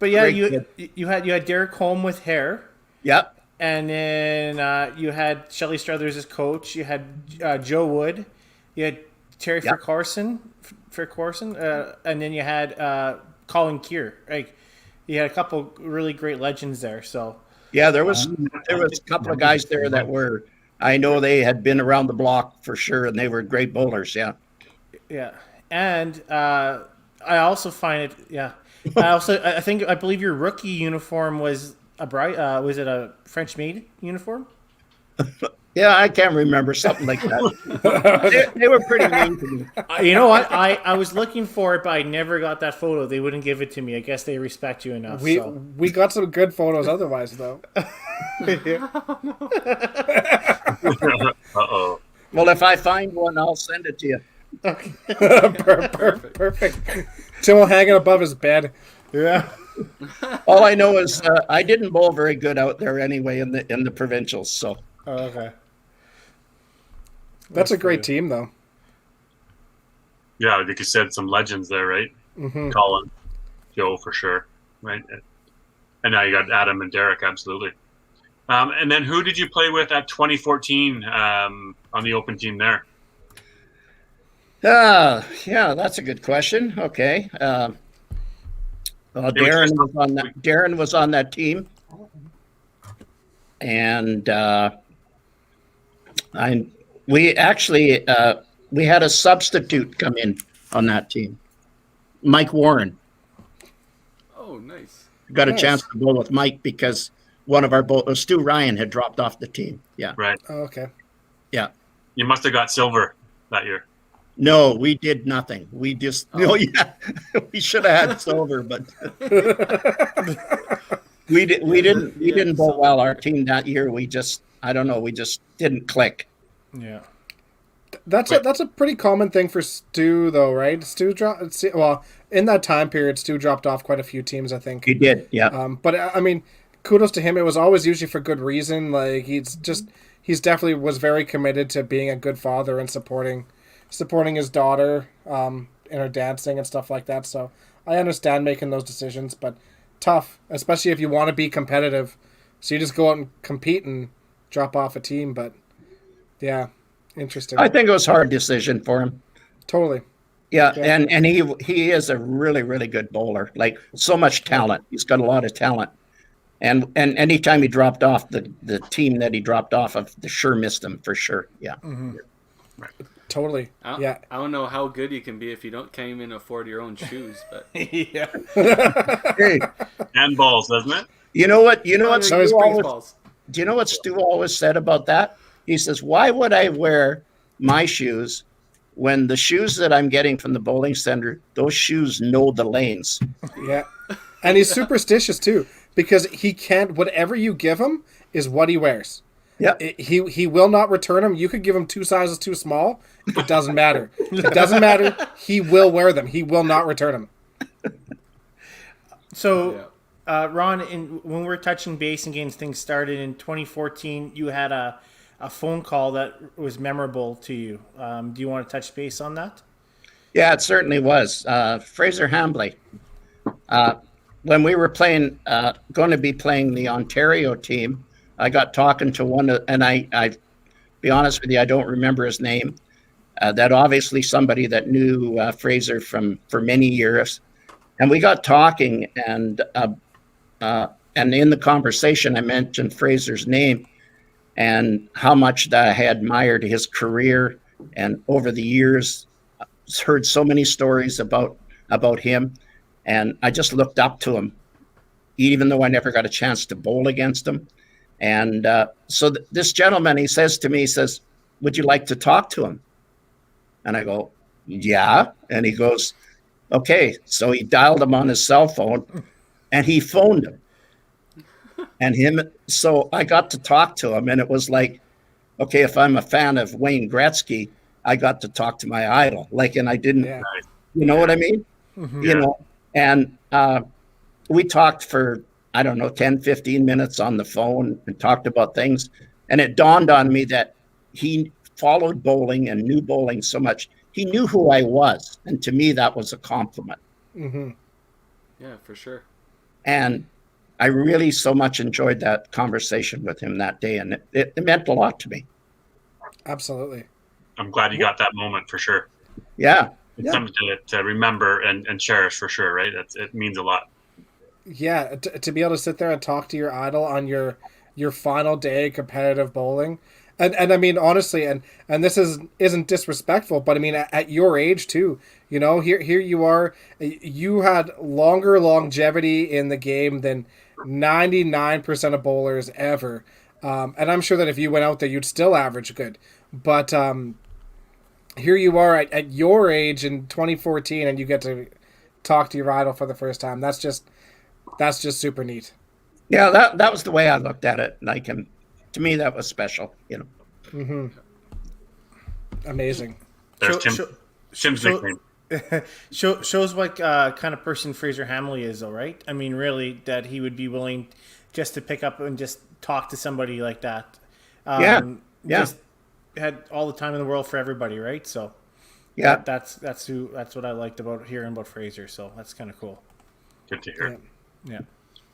But yeah, Great you had Derek Holm with hair. Yep. And then you had Shelley Struthers as coach. You had Joe Wood. You had Terry Yep. Frickorson, and then you had Colin Keir. Like, you had a couple really great legends there. So Yeah, there was a couple of guys there that were. I know they had been around the block for sure, and they were great bowlers. Yeah. yeah, and I also find it. Yeah, I believe your rookie uniform was was it a French made uniform? Yeah, I can't remember something like that. they were pretty mean to me. You know what? I was looking for it, but I never got that photo. They wouldn't give it to me. I guess they respect you enough. We got some good photos otherwise though. Uh-oh. Well, if I find one, I'll send it to you. Perfect. Tim will hang it above his bed. Yeah. All I know is I didn't bowl very good out there anyway in the provincials. So Oh, okay. That's a great team though. Yeah, like you said, some legends there, right? Mm-hmm. Colin, Joe for sure, right? And now you got Adam and Derek, absolutely. And then who did you play with at 2014 on the open team there? yeah, that's a good question. Okay. Darren was on that team, and we actually we had a substitute come in on that team, Mike Warren. Oh, nice. Got a Nice. chance to bowl with Mike because one of our Stu Ryan had dropped off the team. Yeah, Right. Oh, okay. yeah. You must have got silver that year. No, we did nothing. We just yeah, we should have had silver, but we didn't bowl well. Our team that year, we just didn't click. Yeah. That's a pretty common thing for Stu though, right? Well, in that time period, Stu dropped off quite a few teams, I think. He did, yeah. But I mean, kudos to him. It was always usually for good reason. Like he's definitely was very committed to being a good father and supporting his daughter in her dancing and stuff like that. So I understand making those decisions, but tough, especially if you want to be competitive. So you just go out and compete and drop off a team. But yeah, interesting. I think it was a hard decision for him. Totally. Yeah, Okay. and he is a really, really good bowler. Like so much talent. He's got a lot of talent. And anytime he dropped off, the team that he dropped off of, they sure missed him for sure. Yeah. Totally. Yeah. I don't know how good you can be if you can't even afford your own shoes, but Yeah. Hey, And balls, doesn't it? you know what? You know what? That was Stu always, baseballs. do you know what Stu always said about that? He says, "Why would I wear my shoes when the shoes that I'm getting from the bowling center, those shoes know the lanes?" Yeah. And he's superstitious too, because he can't. Whatever you give him is what he wears. Yeah. He will not return them. You could give him 2 sizes too small. It doesn't matter. It doesn't matter. He will wear them. He will not return them. So, Ron, when we were touching base and getting things started in 2014, you had a phone call that was memorable to you. Do you want to touch base on that? Yeah, it certainly was. Fraser Hambley. When we were going to be playing the Ontario team, I got talking to one, and I be honest with you, I don't remember his name. That obviously somebody that knew Fraser for many years, and we got talking, and in the conversation, I mentioned Fraser's name and how much that I had admired his career, and over the years, heard so many stories about him, and I just looked up to him, even though I never got a chance to bowl against him. And so this gentleman, he says to me, he says, "Would you like to talk to him?" And I go, "Yeah." And he goes, "Okay." So he dialed him on his cell phone, and he phoned him. So I got to talk to him, and it was like, okay, if I'm a fan of Wayne Gretzky, I got to talk to my idol. Like, and I didn't, Yeah. you know what I mean? Mm-hmm. You know, and we talked for, I don't know, 10, 15 minutes on the phone and talked about things. And it dawned on me that followed bowling and knew bowling so much. He knew who I was, and to me, that was a compliment. Mm-hmm. Yeah, for sure. And I really so much enjoyed that conversation with him that day, and it meant a lot to me. Absolutely. I'm glad you got that moment for sure. Yeah. It's something to remember and cherish for sure, right? It means a lot. Yeah, to be able to sit there and talk to your idol on your final day of competitive bowling. And I mean, honestly, and this isn't disrespectful, but I mean, at your age too, you know, here you are, you had longer longevity in the game than 99% of bowlers ever. And I'm sure that if you went out there, you'd still average good. But here you are at your age in 2014, and you get to talk to your idol for the first time. That's just super neat. Yeah, that was the way I looked at it. Like, to me, that was special, you know. Mm-hmm. Amazing. There's Tim's nickname. Shows what kind of person Fraser Hamley is, though, right? I mean, really, that he would be willing just to pick up and just talk to somebody like that. Yeah. Just had all the time in the world for everybody, right? So, yeah, that's what I liked about hearing about Fraser. So that's kind of cool. Good to hear. Yeah.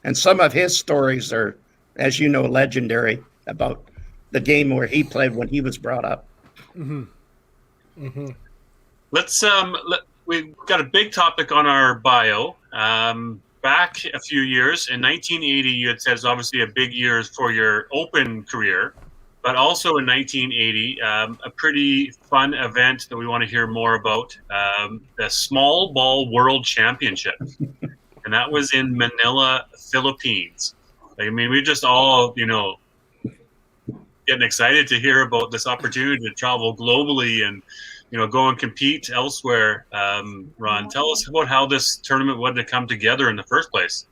And some of his stories are, as you know, legendary about the game where he played when he was brought up. Mm-hmm. Mm-hmm. Let's we've got a big topic on our bio. Back a few years in 1980, you had said it's obviously a big year for your open career, but also in 1980, a pretty fun event that we want to hear more about, the Small Ball World Championship. And that was in Manila, Philippines. I mean, we just all, getting excited to hear about this opportunity to travel globally and, go and compete elsewhere. Ron, tell us about how this tournament would have come together in the first place.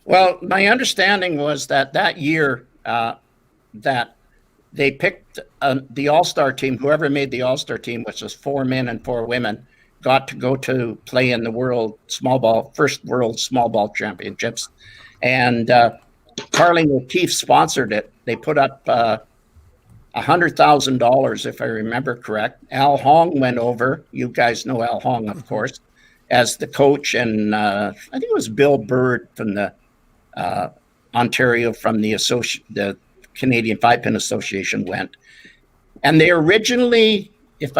Well, my understanding was that year that they picked the All-Star team, whoever made the All-Star team, which was 4 men and 4 women, got to go to play in the first World Small Ball Championships. And Carling O'Keefe sponsored it. They put up $100,000, if I remember correct. Al Hong went over. You guys know Al Hong, of course, as the coach. And I think it was Bill Bird from the Ontario, from the Canadian Five Pin Association went. And they originally, if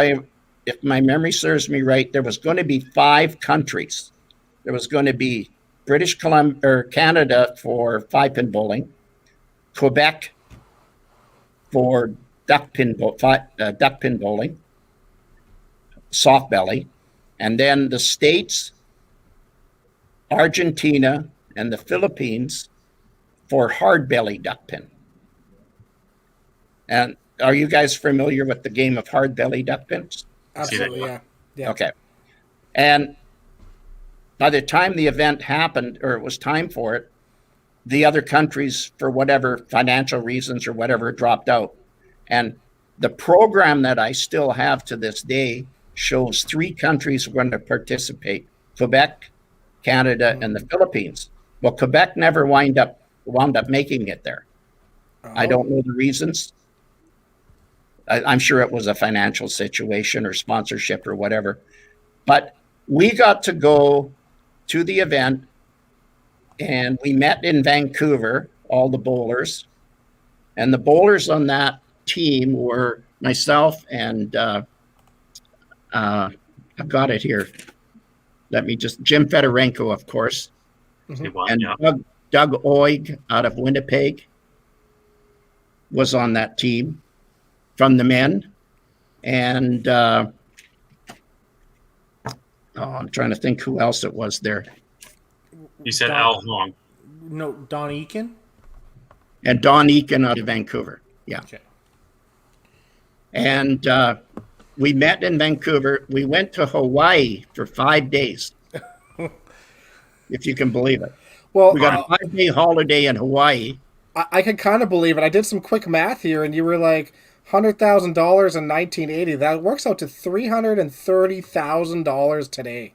my memory serves me right, there was going to be 5 countries. There was going to be British Columbia or Canada for 5-pin bowling, Quebec for duck pin bowling, soft belly, and then the States, Argentina, and the Philippines for hard belly duck pin. And are you guys familiar with the game of hard belly duck pins? Absolutely, yeah. Okay. And by the time the event happened, or it was time for it, the other countries, for whatever financial reasons or whatever, dropped out. And the program that I still have to this day shows 3 countries were going to participate: Quebec, Canada, and the Philippines. Well, Quebec never wound up making it there. Oh. I don't know the reasons. I'm sure it was a financial situation or sponsorship or whatever. But we got to go to the event, and we met in Vancouver, all the bowlers. And the bowlers on that team were myself and I've got it here. Jim Fedorenko, of course, and Doug Oig out of Winnipeg was on that team from the men. And I'm trying to think who else it was there. You said Al Hong. No, Don Eakin? And Don Eakin out of Vancouver. Yeah. Okay. And we met in Vancouver. We went to Hawaii for 5 days, if you can believe it. Well, we got a 5-day holiday in Hawaii. I can kind of believe it. I did some quick math here, and you were like $100,000 in 1980. That works out to $330,000 today.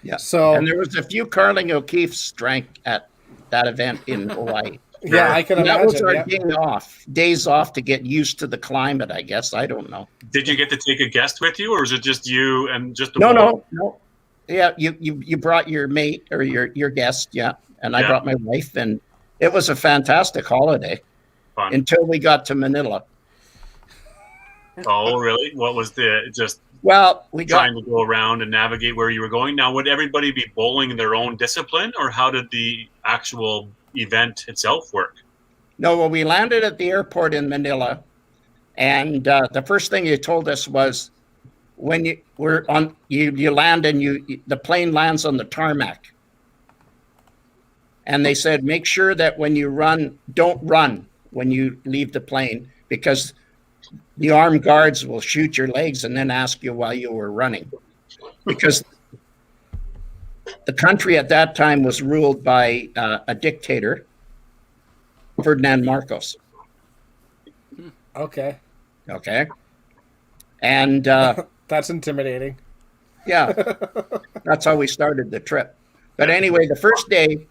Yeah. So, and there was a few Carling O'Keefe's drank at that event in Hawaii. Yeah, I can That was imagine. our Yeah. days off to get used to the climate, I guess. I don't know. Did you get to take a guest with you, or was it just you and just the No. Yeah, you brought your mate or your guest, yeah, and I Yeah. brought my wife, and it was a fantastic holiday Fun. until we got to Manila. Oh, really? What was just Well, we got trying to go around and navigate where you were going? Now, would everybody be bowling in their own discipline, or how did the actual event itself work? no. Well, we landed at the airport in Manila, and the first thing you told us was when you land and the plane lands on the tarmac, and they said make sure that when you run, don't run when you leave the plane because the armed guards will shoot your legs and then ask you why you were running, because the country at that time was ruled by a dictator, Ferdinand Marcos. Okay. Okay. And That's intimidating. yeah, that's how we started the trip. But anyway, the first day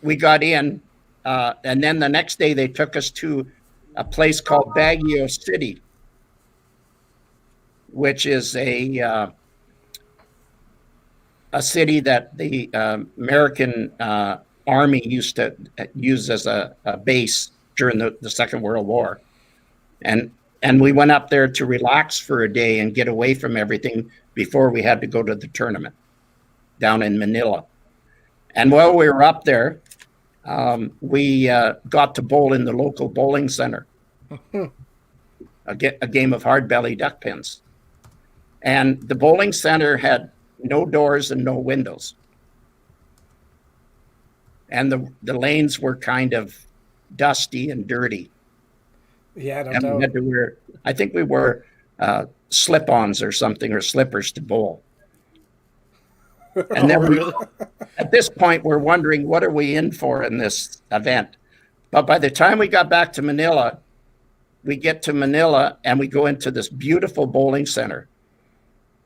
we got in, and then the next day they took us to a place called Baguio City, which is a city that the American Army used to use as a base during the Second World War. And we went up there to relax for a day and get away from everything before we had to go to the tournament down in Manila. And while we were up there, we got to bowl in the local bowling center, a game of hard belly duck pins. And the bowling center had no doors and no windows. And the lanes were kind of dusty and dirty. Yeah, no And we doubt. had to wear, I think we wore slip-ons or something, or slippers to bowl. And then at this point, we're wondering, what are we in for in this event? But by the time we got back to Manila, we get to Manila and we go into this beautiful bowling center,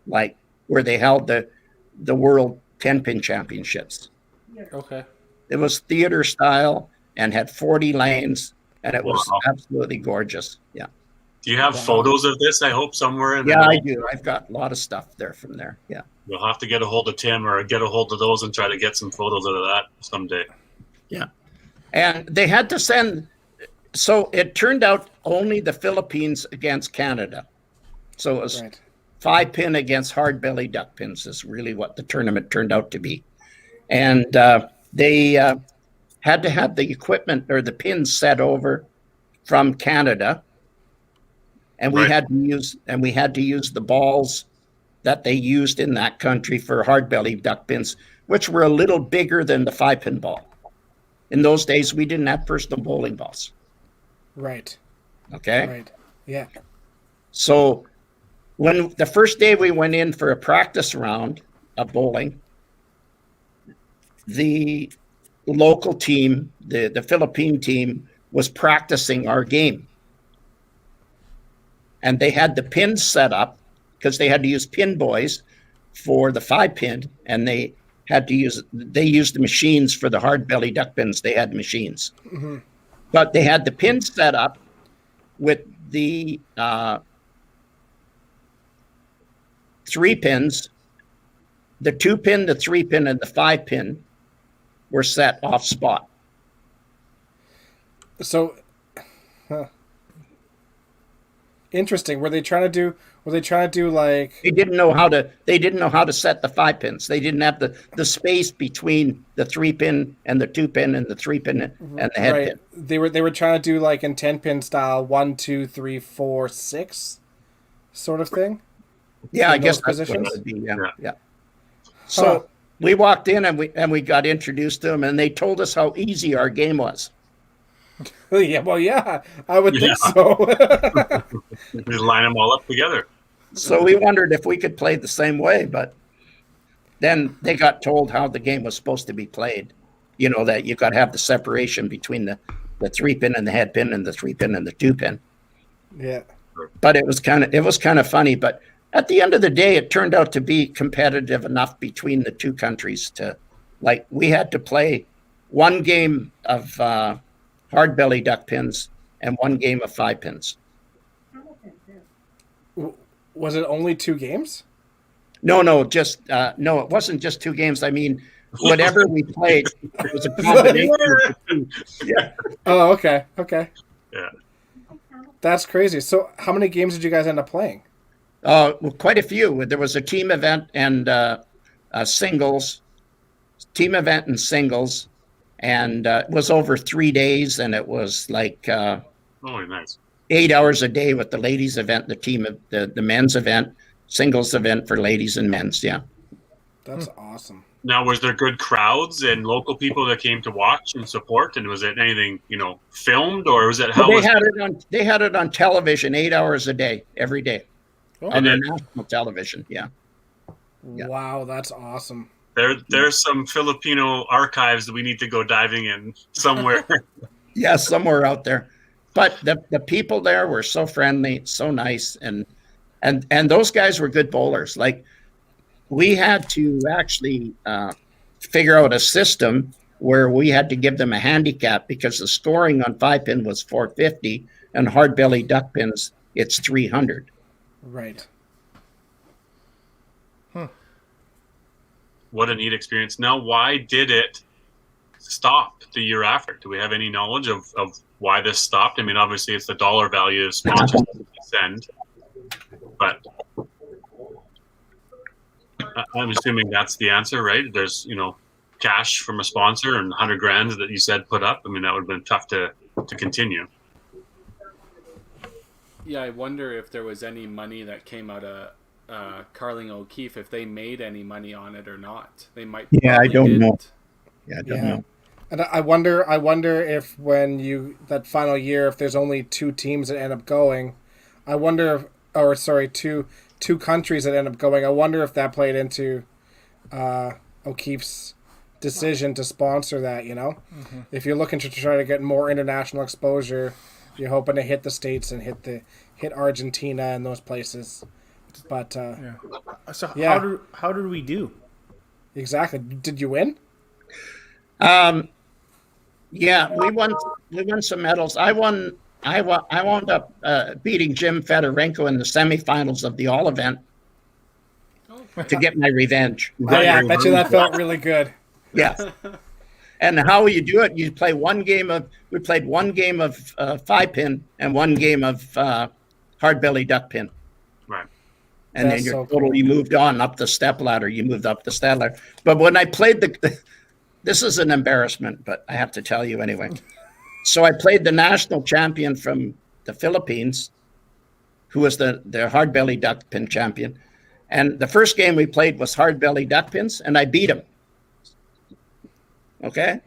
like where they held the World 10-pin Championships. Okay. It was theater style and had 40 lanes, and it was Wow. absolutely gorgeous. Yeah. Do you have photos of this? I hope somewhere. In Yeah, I the do. I've got a lot of stuff there from there. Yeah. You'll have to get a hold of Tim or get a hold of those and try to get some photos out of that someday. Yeah. And they had to send, so it turned out only the Philippines against Canada. So it was Right. 5-pin against hard belly duck pins is really what the tournament turned out to be. And they had to have the equipment or the pins set over from Canada. And we Right. had to use the balls that they used in that country for hard belly duck pins, which were a little bigger than the 5-pin ball. In those days, we didn't have personal bowling balls. Right. Okay. Right. Yeah. So when the first day we went in for a practice round of bowling, the local team, the Philippine team, was practicing our game. And they had the pins set up because they had to use pin boys for the 5-pin, and they used the machines for the hard belly duck pins. They had machines. Mm-hmm. But they had the pins set up with the 3 pins, the 2-pin, the 3-pin, and the 5-pin were set off spot. So, interesting. Were they trying to do like? They didn't know how to set the 5 pins. They didn't have the space between the 3-pin and the 2-pin and the 3-pin and the head Right. pin. They were trying to do like in 10-pin style 1, 2, 3, 4, 6 sort of thing. Yeah, I in guess those that's what it positions? would be. Yeah, Yeah. yeah. So Huh. we walked in and we got introduced to them, and they told us how easy our game was. Yeah. Well, yeah. I would think Yeah. so. We line them all up together. So we wondered if we could play the same way, but then they got told how the game was supposed to be played. You know, that you got to have the separation between the 3-pin and the head pin and the 3-pin and the 2-pin. Yeah. But it was kind of funny. But at the end of the day, it turned out to be competitive enough between the two countries to, like, we had to play one game of hard belly duck pins, and 1 game of 5 pins. Was it only 2 games? No, no, it wasn't just 2 games. I mean, whatever we played, it was a combination of the 2. Yeah. Oh, okay. Okay. Yeah. That's crazy. So how many games did you guys end up playing? Well, quite a few. There was a team event and singles, team event and singles, and it was over 3 days, and it was like Oh, nice. 8 hours a day with the ladies event, the men's event, singles event for ladies and men's. Yeah. That's awesome. Now, was there good crowds and local people that came to watch and support? And was it anything, filmed, or was it how? They had it on television 8 hours a day, every day, on their national television. Yeah. Yeah. Wow, that's awesome. There's some Filipino archives that we need to go diving in somewhere. Yeah, somewhere out there. But the people there were so friendly, so nice, and those guys were good bowlers. Like, we had to actually figure out a system where we had to give them a handicap because the scoring on 5-pin was 450 and hard belly duck pins, it's 300. Right. What a neat experience. Now, why did it stop the year after? Do we have any knowledge of why this stopped? I mean, obviously, it's the dollar value of sponsors that we send, but I'm assuming that's the answer, right? There's, cash from a sponsor and 100 grand that you said put up. I mean, that would have been tough to continue. Yeah, I wonder if there was any money that came out of Carling O'Keefe, if they made any money on it or not. They might. Yeah, I don't know. Didn't. Yeah, I don't know. And I wonder if when that final year, if there's only 2 teams that end up going, I wonder two countries that end up going. I wonder if that played into O'Keefe's decision to sponsor that. Mm-hmm. If you're looking to try to get more international exposure, you're hoping to hit the States and hit Argentina and those places. But So yeah. how did we do? Exactly. Did you win? Yeah, we won some medals. I wound up beating Jim Fedorenko in the semifinals of the all event to get my revenge. Oh, yeah, I bet you that felt really good. Yeah. And how you do it? You play we played 1 game of 5-pin and 1 game of hard belly duck pin. Right. And That's then so you're totally moved on up the step ladder. You moved up the step ladder. But when I played this is an embarrassment, but I have to tell you anyway. So I played the national champion from the Philippines, who was the hard belly duck pin champion. And the first game we played was hard belly duck pins, and I beat him. Okay?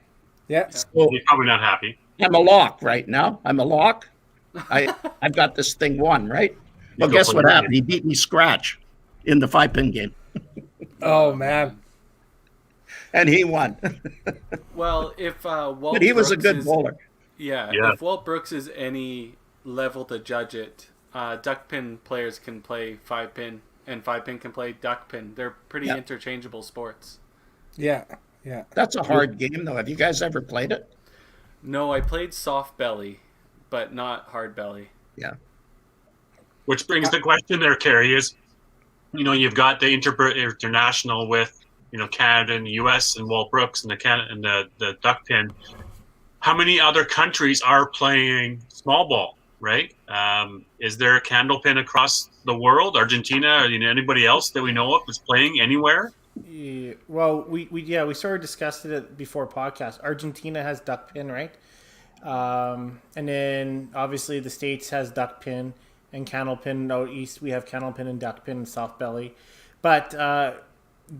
Yeah. So You're probably not happy. I'm a lock right now. I'm a lock. I've got this thing won, right? Well, guess what happened? He beat me scratch in the 5-pin game. Oh, man. And he won. Well, if Walt But he was a Brooks good is- bowler. Yeah, Yeah. if Walt Brooks is any level to judge it, duck pin players can play 5-pin, and 5-pin can play duck pin. They're pretty Yeah. interchangeable sports. Yeah. Yeah. That's a hard game, though. Have you guys ever played it? No, I played soft belly, but not hard belly. Yeah. Which brings the question there, Kerry, is, you've got the international with, Canada and the U.S. and Walt Brooks and the duck pin. How many other countries are playing small ball, right? Is there a candle pin across the world? Argentina, or anybody else that we know of is playing anywhere? Yeah, well, we sort of discussed it before podcast. Argentina has duck pin, right? And then obviously the States has duck pin and candle pin. Out east we have candle pin and duck pin and soft belly. But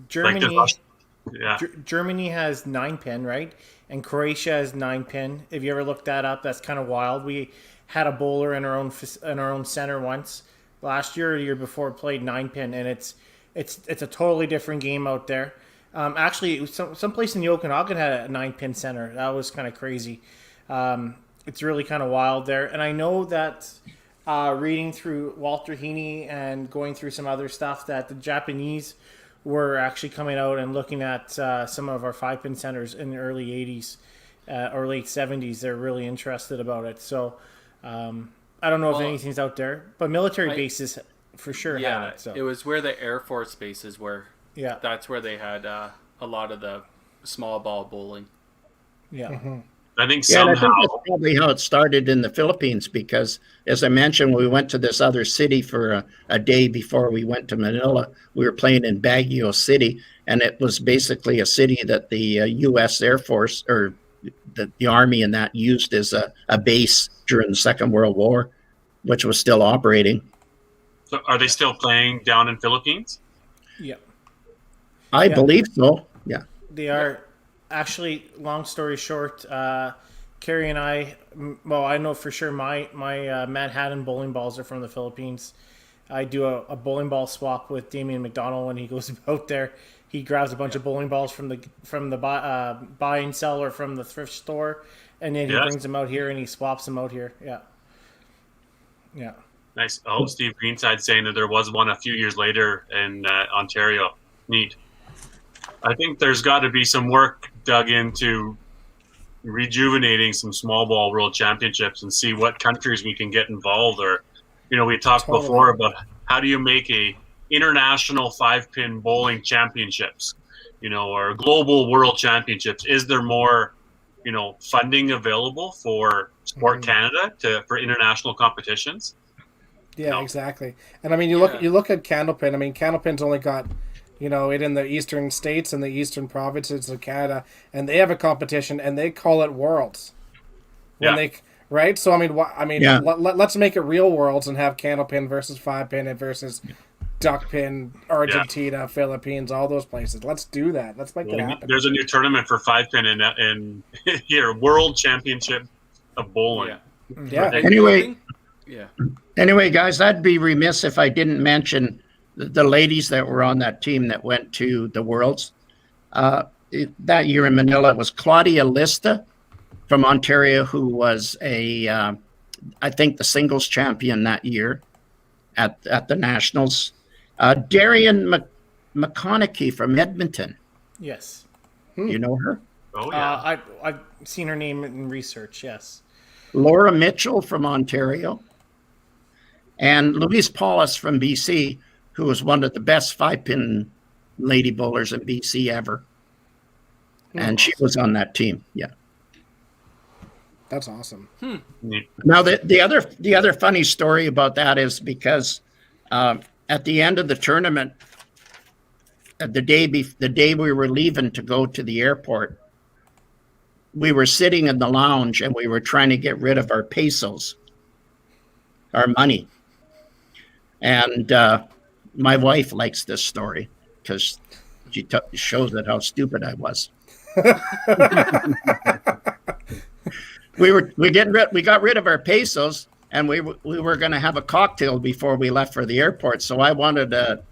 Germany, Germany has 9-pin, right? And Croatia has 9-pin. If you ever looked that up, that's kind of wild. We had a bowler in our own center once last year or the year before played 9-pin, and it's a totally different game out there. Actually, someplace in the Okanagan had a 9-pin center. That was kind of crazy. It's really kind of wild there. And I know that reading through Walter Heaney and going through some other stuff that the Japanese were actually coming out and looking at some of our 5-pin centers in the early 80s or late 70s, they're really interested about it. So I don't know if anything's out there, but military bases for sure had it. So it was where the Air Force bases were. Yeah, That's where they had a lot of the small ball bowling. yeah. Mm-hmm. I think Yeah, and I somehow. think that's probably how it started in the Philippines because, as I mentioned, we went to this other city for a day before we went to Manila. We were playing in Baguio City, and it was basically a city that the U.S. Air Force or the Army and that used as a base during the Second World War, which was still operating. So are they still playing down in Philippines? Yeah. I believe so. Yeah. They are actually. Long story short, Carrie and I. Well, I know for sure my Manhattan bowling balls are from the Philippines. I do a bowling ball swap with Damian McDonald when he goes out there. He grabs a bunch of bowling balls from the buy and sell or from the thrift store, and then he brings them out here and he swaps them out here. Yeah. Yeah. Nice. Oh, Steve Greenside saying that there was one a few years later in Ontario. Neat. I think there's got to be some work dug into rejuvenating some small ball world championships and see what countries we can get involved. Or, we talked before about how do you make a international 5-pin bowling championships, or global world championships. Is there more, funding available for Sport Canada for international competitions? Yeah, exactly. And I mean, you look at Candlepin. I mean, Candlepin's only got, it in the eastern states and the eastern provinces of Canada, and they have a competition, and they call it Worlds. Right. So I mean, let's make it real Worlds and have Candlepin versus 5-pin and versus Duckpin, Argentina, Philippines, all those places. Let's do that. Let's make it happen. There's a new tournament for 5-pin in here, World Championship of Bowling. Yeah. Anyway, guys, I'd be remiss if I didn't mention the ladies that were on that team that went to the Worlds. That year in Manila was Claudia Lista from Ontario, who was I think the singles champion that year at the Nationals. Darian McConaughey from Edmonton. Yes. You know her? Oh, yeah. I've seen her name in research, yes. Laura Mitchell from Ontario. And Louise Paulus from BC, who was one of the best 5-pin lady bowlers in BC ever. And she was on that team. Yeah. That's awesome. Now, the other funny story about that is because at the end of the tournament, the day we were leaving to go to the airport, we were sitting in the lounge and we were trying to get rid of our pesos, our money. And my wife likes this story because she shows it how stupid I was. We got rid of our pesos, and we were going to have a cocktail before we left for the airport. So I wanted a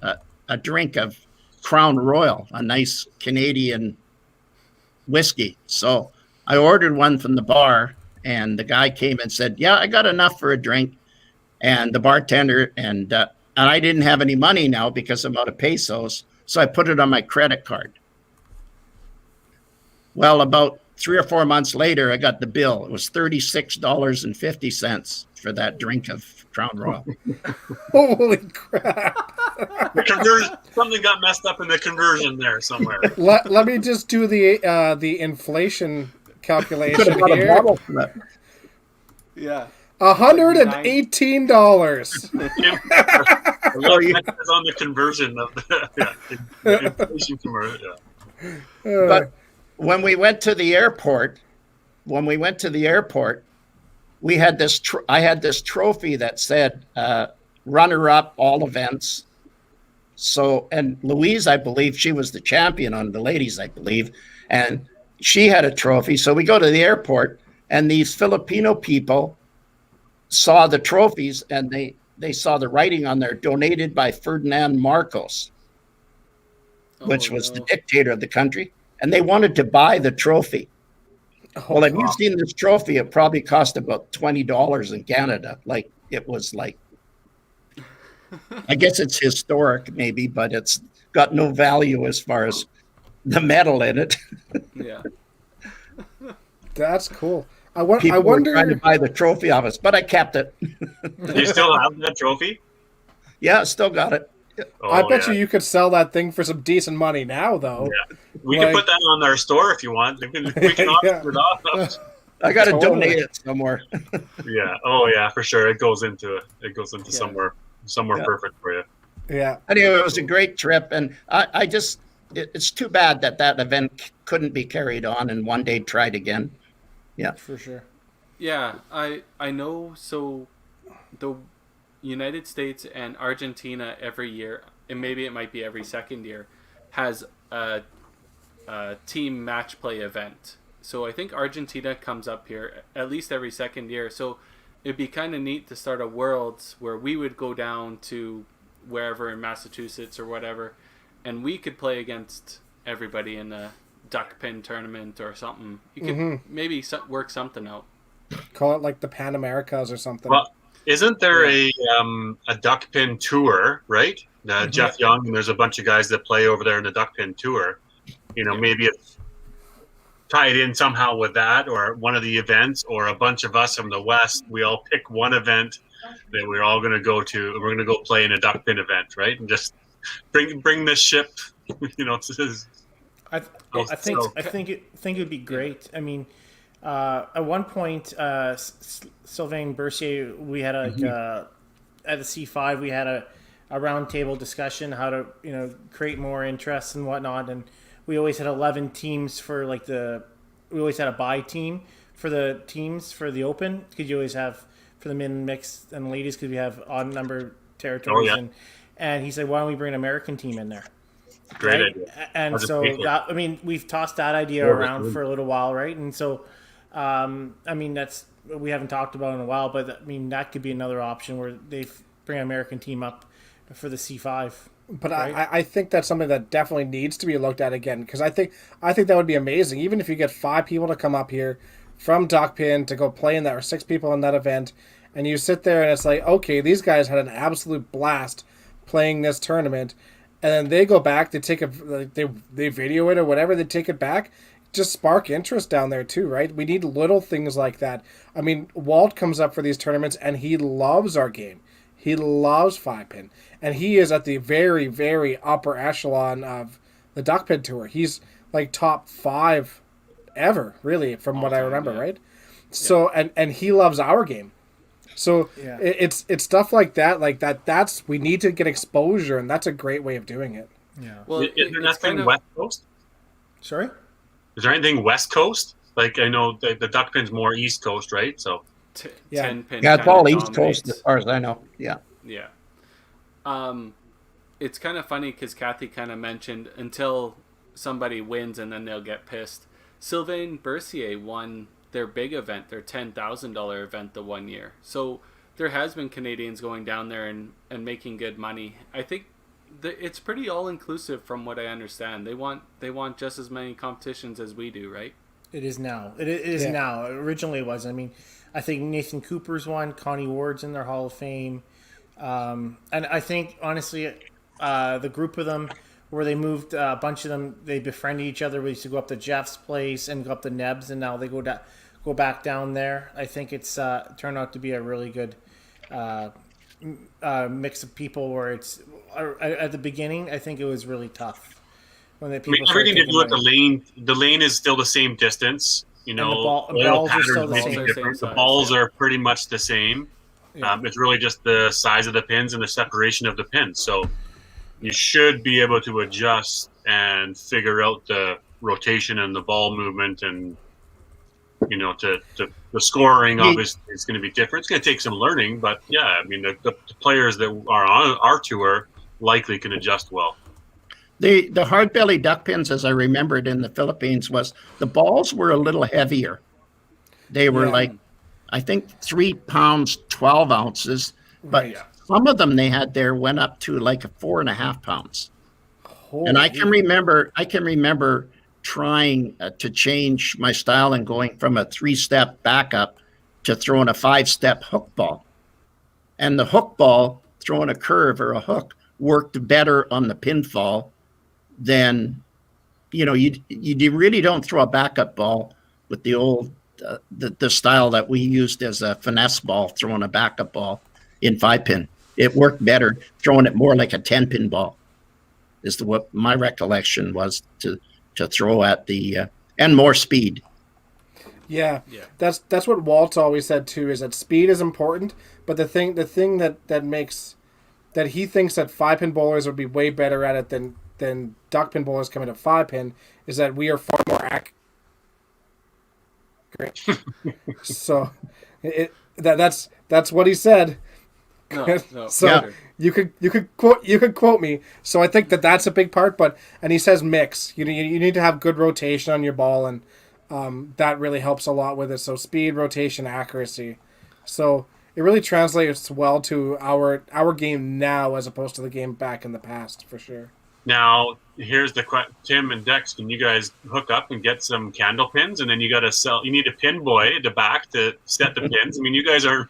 drink of Crown Royal, a nice Canadian whiskey. So I ordered one from the bar, and the guy came and said, "Yeah, I got enough for a drink." And the bartender and I didn't have any money now because I'm out of pesos, so I put it on my credit card. Well, about 3 or 4 months later, I got the bill. It was $36.50 for that drink of Crown Royal. Holy crap! Something got messed up in the conversion there somewhere. Let me just do the inflation calculation here. Yeah. $118. On the conversion of the inflation conversion. Yeah. But when we went to the airport, we had this. I had this trophy that said "runner-up all events." So, and Louise, I believe she was the champion on the ladies, I believe, and she had a trophy. So we go to the airport, and these Filipino people saw the trophies, and they saw the writing on there, donated by Ferdinand Marcos, which was the dictator of the country, and they wanted to buy the trophy. Well, have you seen this trophy? It probably cost about $20 in Canada. Like, it was like, I guess it's historic maybe, but it's got no value as far as the metal in it. Yeah. That's cool. I People were trying to wonder. buy the trophy off us, but I kept it. Do you still have that trophy? Yeah, still got it. I Oh, bet yeah. you could sell that thing for some decent money now, though. Yeah. We Like- can put that on our store if you want. We can offer it off. I got to Totally. donate it somewhere. Yeah. Oh, yeah, for sure. It goes into Yeah. somewhere Yeah. perfect for you. Yeah. Anyway, it was a great trip, and I just it's too bad that event couldn't be carried on and one day tried again. Yeah. For sure. Yeah, I know. So the United States and Argentina every year, and maybe it might be every second year, has a team match play event. So I think Argentina comes up here at least every second year. So it'd be kind of neat to start a Worlds where we would go down to wherever in Massachusetts or whatever, and we could play against everybody in a duck pin tournament or something. You could maybe work something out. Call it like the Pan Americas or something. Well, isn't there a duck pin tour, right? Jeff Young, and there's a bunch of guys that play over there in the duck pin tour. Maybe it's tied in somehow with that, or one of the events, or a bunch of us from the West. We all pick one event that we're all going to go to. We're going to go play in a duck pin event, right? And just bring this ship. I think it would be great. I mean, at one point, Sylvain Bercier, we had at the C5, we had a roundtable discussion how to create more interest and whatnot, and we always had 11 teams for we always had a bye team for the teams for the Open, because you always have for the men, mixed, and ladies, because we have odd number territories. Oh, yeah. And he said, why don't we bring an American team in there? Great Right? idea. And so that, we've tossed that idea around for a little while, right? And so, that's we haven't talked about in a while, but that could be another option where they bring an American team up for the C5. But right? I think that's something that definitely needs to be looked at again, because I think that would be amazing. Even if you get 5 people to come up here from Duckpin to go play in that, or 6 people in that event, and you sit there and it's like, okay, these guys had an absolute blast playing this tournament, and then they go back, they take they video it or whatever, they take it back, just spark interest down there too, right? We need little things like that. I mean, Walt comes up for these tournaments and he loves our game. He loves 5-pin, and he is at the very, very upper echelon of the Duckpin Tour. He's like top 5 ever, really, from what I remember, right? So, and he loves our game. So it's stuff like that. We need to get exposure, and that's a great way of doing it. Yeah. Well, Is there nothing West Coast? Sorry? Is there anything West Coast? Like, I know the duck pin's more East Coast, right? So 10 pin. Yeah, it's kinda all East dominates. Coast as far as I know. Yeah. Yeah. It's kind of funny because Kathy kind of mentioned until somebody wins and then they'll get pissed. Sylvain Bercier won their big event, their $10,000 event the one year. So there has been Canadians going down there and making good money. I think it's pretty all-inclusive from what I understand. They want just as many competitions as we do, right? It is now. It is now. Originally it was. I think Nathan Cooper's one, Connie Ward's in their Hall of Fame. And I think, honestly, the group of them, where they moved, a bunch of them, they befriended each other. We used to go up to Jeff's place and go up to Neb's, and now they go back down there. I think it's turned out to be a really good mix of people, where it's at the beginning, I think it was really tough. When the people everything to do with the lane is still the same distance. the balls are still the same. The balls are pretty much the same. Yeah. It's really just the size of the pins and the separation of the pins. So you should be able to adjust and figure out the rotation and the ball movement, and the scoring obviously is going to be different. It's going to take some learning, but yeah, the players that are on our tour likely can adjust well. The hard belly duck pins, as I remembered in the Philippines, was the balls were a little heavier. They were I think 3 pounds, 12 ounces, but some of them they had there went up to like 4.5 pounds. And I can remember trying to change my style and going from a 3-step backup to throwing a 5-step hook ball. And the hook ball, throwing a curve or a hook, worked better on the pinfall than, you really don't throw a backup ball with the old the style that we used as a finesse ball, throwing a backup ball in 5-pin. It worked better throwing it more like a 10-pin ball. Is what my recollection was to throw at the and more speed. Yeah. That's what Walt's always said too. Is that speed is important, but the thing that makes that he thinks that 5-pin bowlers would be way better at it than duck pin bowlers coming to 5-pin is that we are far more accurate. So, that's what he said. No, So yeah. you could quote me. So I think that's a big part. And he says mix. You need to have good rotation on your ball, and that really helps a lot with it. So speed, rotation, accuracy. So it really translates well to our game now as opposed to the game back in the past, for sure. Now, here's the question. Tim and Dex, can you guys hook up and get some candle pins? And then you need a pin boy at the back to set the pins. I mean, you guys are...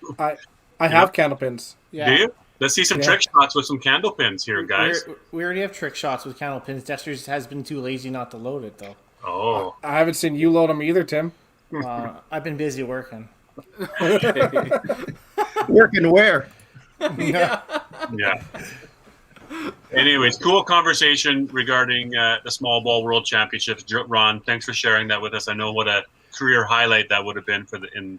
I have candle pins. Yeah. Do you? Let's see some trick shots with some candle pins here, guys. We already have trick shots with candle pins. Dexter has been too lazy not to load it, though. Oh. I haven't seen you load them either, Tim. I've been busy working. Working where? Yeah. Anyways, cool conversation regarding the Small Ball World Championships. Ron, thanks for sharing that with us. I know what a career highlight that would have been in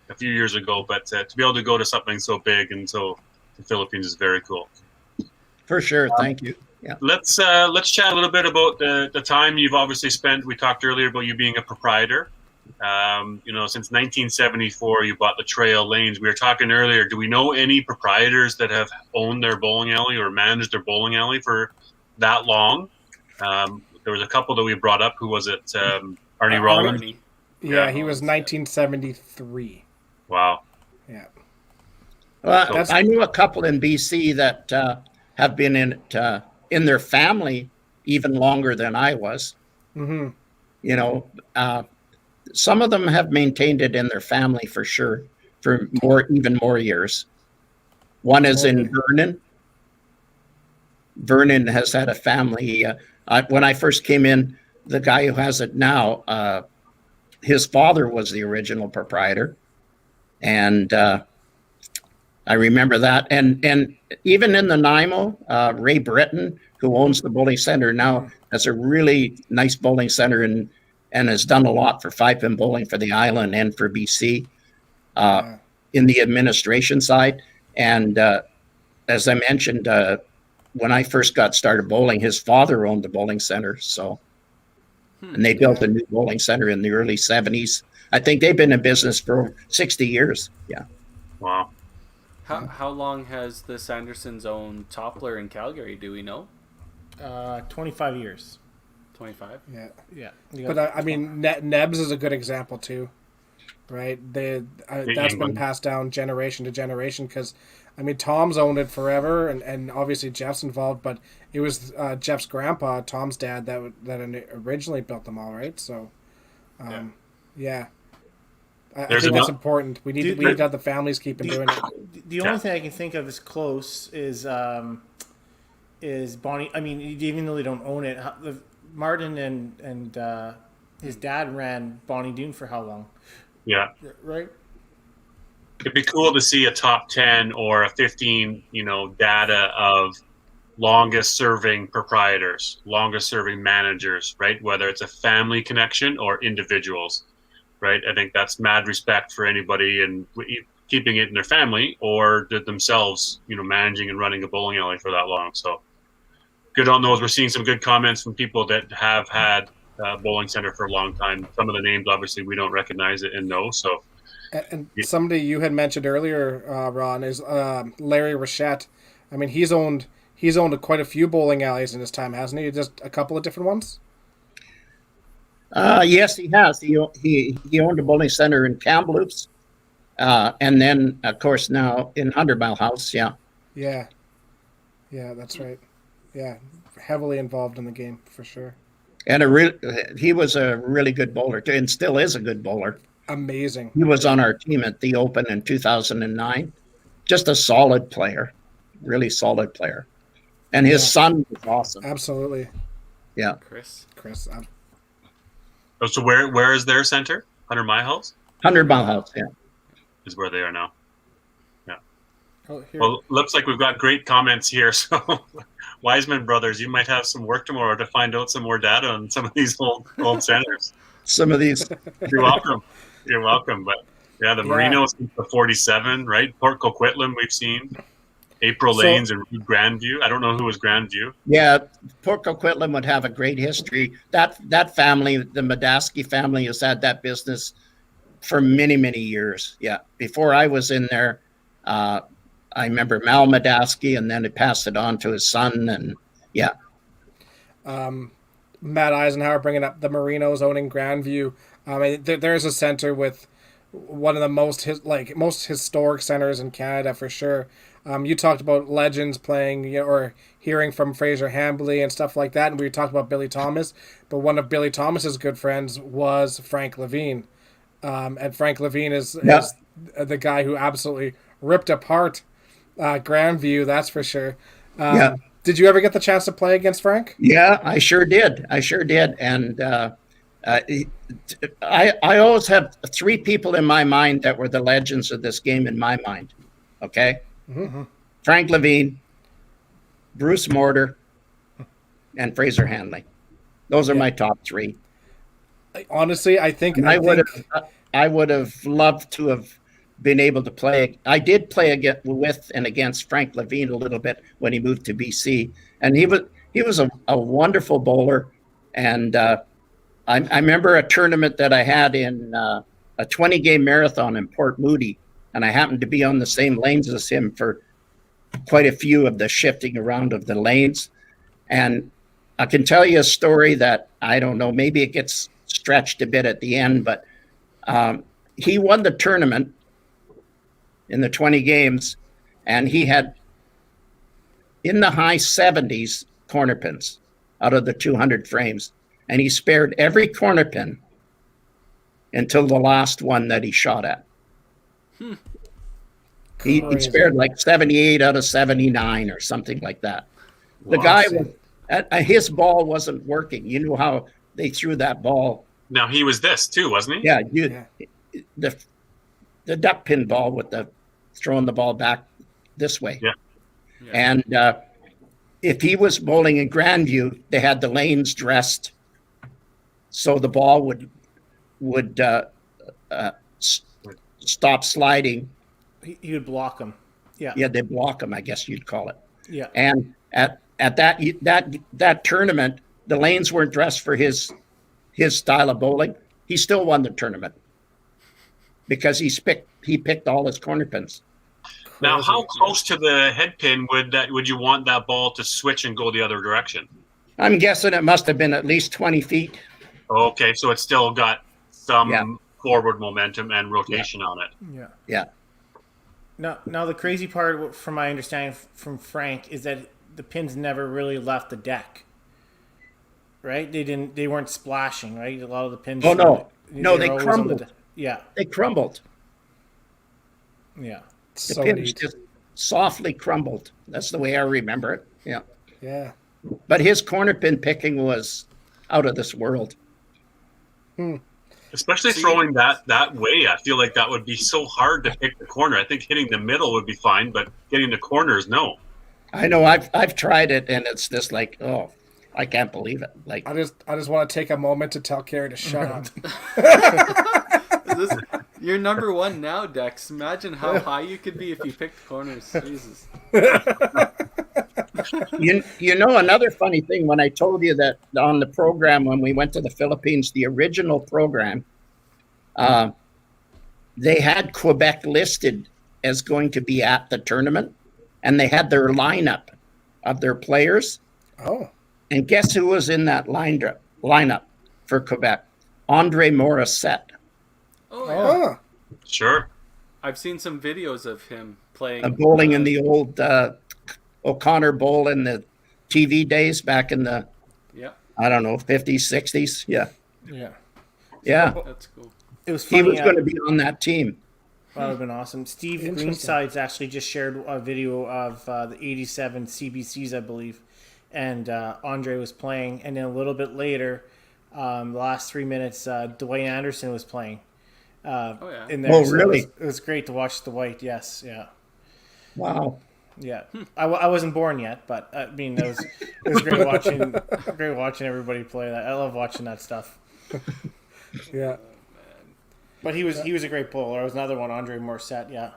a few years ago, but to be able to go to something so big and so the Philippines is very cool. For sure. Thank you. Yeah. Let's chat a little bit about the time you've obviously spent. We talked earlier about you being a proprietor. Since 1974, you bought the Trail Lanes. We were talking earlier. Do we know any proprietors that have owned their bowling alley or managed their bowling alley for that long? There was a couple that we brought up. Who was it? Arnie Rollins. Yeah, he was 1973. Wow. Yeah. Well, I knew a couple in BC that have been in their family even longer than I was. Mm-hmm. Some of them have maintained it in their family for sure for even more years. One is in Vernon. Vernon has had a family. When I first came in, the guy who has it now, his father was the original proprietor. And I remember that. And even in the Nanaimo, Ray Britton, who owns the bowling center now, has a really nice bowling center and has done a lot for 5-pin bowling for the island and for BC in the administration side. And as I mentioned, when I first got started bowling, his father owned the bowling center. So, and they built a new bowling center in the early 70s. I think they've been in business for over 60 years. Yeah. Wow. How long has the Sandersons owned Toppler in Calgary? Do we know? 25 years. 25. Yeah. But I mean, Nebs is a good example too, right? That's been passed down generation to generation because, I mean, Tom's owned it forever, and obviously Jeff's involved, but it was Jeff's grandpa, Tom's dad, that originally built them all, right? So, yeah. I think that's important. We need to have the families keeping doing it. The only thing I can think of is close is Bonnie. I mean, even though they don't own it, Martin and his dad ran Bonnie Doon for how long? Yeah. Right. It'd be cool to see a top 10 or a 15, data of longest serving proprietors, longest serving managers, right? Whether it's a family connection or individuals, right? I think that's mad respect for anybody and keeping it in their family or themselves, managing and running a bowling alley for that long. So good on those. We're seeing some good comments from people that have had bowling center for a long time. Some of the names, obviously, we don't recognize it and know. So, and somebody you had mentioned earlier, Ron, is Larry Rochette. I mean, he's owned quite a few bowling alleys in his time, hasn't he? Just a couple of different ones. Yes, he has. He owned a bowling center in Kamloops, and then of course now in 100 Mile House. Yeah. Yeah, that's right. Yeah, heavily involved in the game for sure. And he was a really good bowler too, and still is a good bowler. Amazing. He was on our team at the Open in 2009. Just a solid player, really solid player. And his son was awesome. Absolutely. Yeah. Chris. So where is their center? 100 Mile House? 100 Mile House, yeah. is where they are now. Oh, here. Well, looks like we've got great comments here. So, Wiseman brothers, you might have some work tomorrow to find out some more data on some of these old centers. Some of these. You're welcome. You're welcome. But yeah, the Marinos, the 47, right? Port Coquitlam, we've seen. April Lanes and Grandview. I don't know who was Grandview. Yeah, Port Coquitlam would have a great history. That family, the Medaski family, has had that business for many, many years. Yeah, before I was in there, I remember Mal Medaski, and then he passed it on to his son, and yeah. Matt Eisenhower bringing up the Marinos owning Grandview. There's a center with one of the most historic centers in Canada for sure. You talked about legends playing, or hearing from Fraser Hambly and stuff like that, and we talked about Billy Thomas. But one of Billy Thomas's good friends was Frank Levine, and Frank Levine is the guy who absolutely ripped apart Grandview. That's for sure. Did you ever get the chance to play against Frank? Yeah, I sure did. And I always have three people in my mind that were the legends of this game in my mind. Okay? Mm-hmm. Frank Levine, Bruce Mortar, and Fraser Hanley. Those are my top three. Honestly, I would have loved to have been able to play. I did play with and against Frank Levine a little bit when he moved to BC, and he was a wonderful bowler. And I remember a tournament that I had in a 20-game marathon in Port Moody, and I happened to be on the same lanes as him for quite a few of the shifting around of the lanes. And I can tell you a story that, I don't know, maybe it gets stretched a bit at the end, but he won the tournament in the 20 games, and he had in the high 70s corner pins out of the 200 frames, and he spared every corner pin until the last one that he shot at. He spared like 78 out of 79 or something like that. The guy his ball wasn't working. You know how they threw that ball. Now he was this too, wasn't he? Yeah, the duck pin ball with the throwing the ball back this way. Yeah. And if he was bowling in Grandview, they had the lanes dressed so the ball would stop sliding. He would block him. Yeah. Yeah, they block him, I guess you'd call it. Yeah. And at that tournament, the lanes weren't dressed for his style of bowling. He still won the tournament because he picked all his corner pins. Now, how close to the head pin would you want that ball to switch and go the other direction? I'm guessing it must have been at least 20 feet. Okay, so it's still got some forward momentum and rotation on it. Yeah. Now the crazy part, from my understanding from Frank, is that the pins never really left the deck. Right? They weren't splashing. Right? A lot of the pins. Oh no, they crumbled. Yeah, they crumbled. Yeah. The pins just softly crumbled. That's the way I remember it. Yeah. Yeah. But his corner pin picking was out of this world. Especially throwing that way. I feel like that would be so hard to pick the corner. I think hitting the middle would be fine, but getting the corners, no. I know. I've tried it, and it's just like, oh, I can't believe it. Like, I just want to take a moment to tell Carrie to shut up. You're number one now, Dex. Imagine how high you could be if you picked corners. Jesus. You know, another funny thing, when I told you that on the program when we went to the Philippines, the original program, they had Quebec listed as going to be at the tournament, and they had their lineup of their players. Oh. And guess who was in that lineup for Quebec? Andre Morissette. Oh, yeah. Sure. I've seen some videos of him playing. Bowling in the old O'Connor Bowl in the TV days back in the, I don't know, 50s, 60s. Yeah. Yeah. That's cool. It was funny. He was going to be on that team. That would have been awesome. Steve Greensides actually just shared a video of the 87 CBCs, I believe. And Andre was playing. And then a little bit later, the last 3 minutes, Dwayne Anderson was playing. Oh yeah. in there. Oh, So really? it was great to watch the white. Yes, yeah. Wow. Yeah, I wasn't born yet, but I mean, it was great watching everybody play that. I love watching that stuff. Yeah. But he was a great bowler. There was another one, Andre Morissette. Yeah.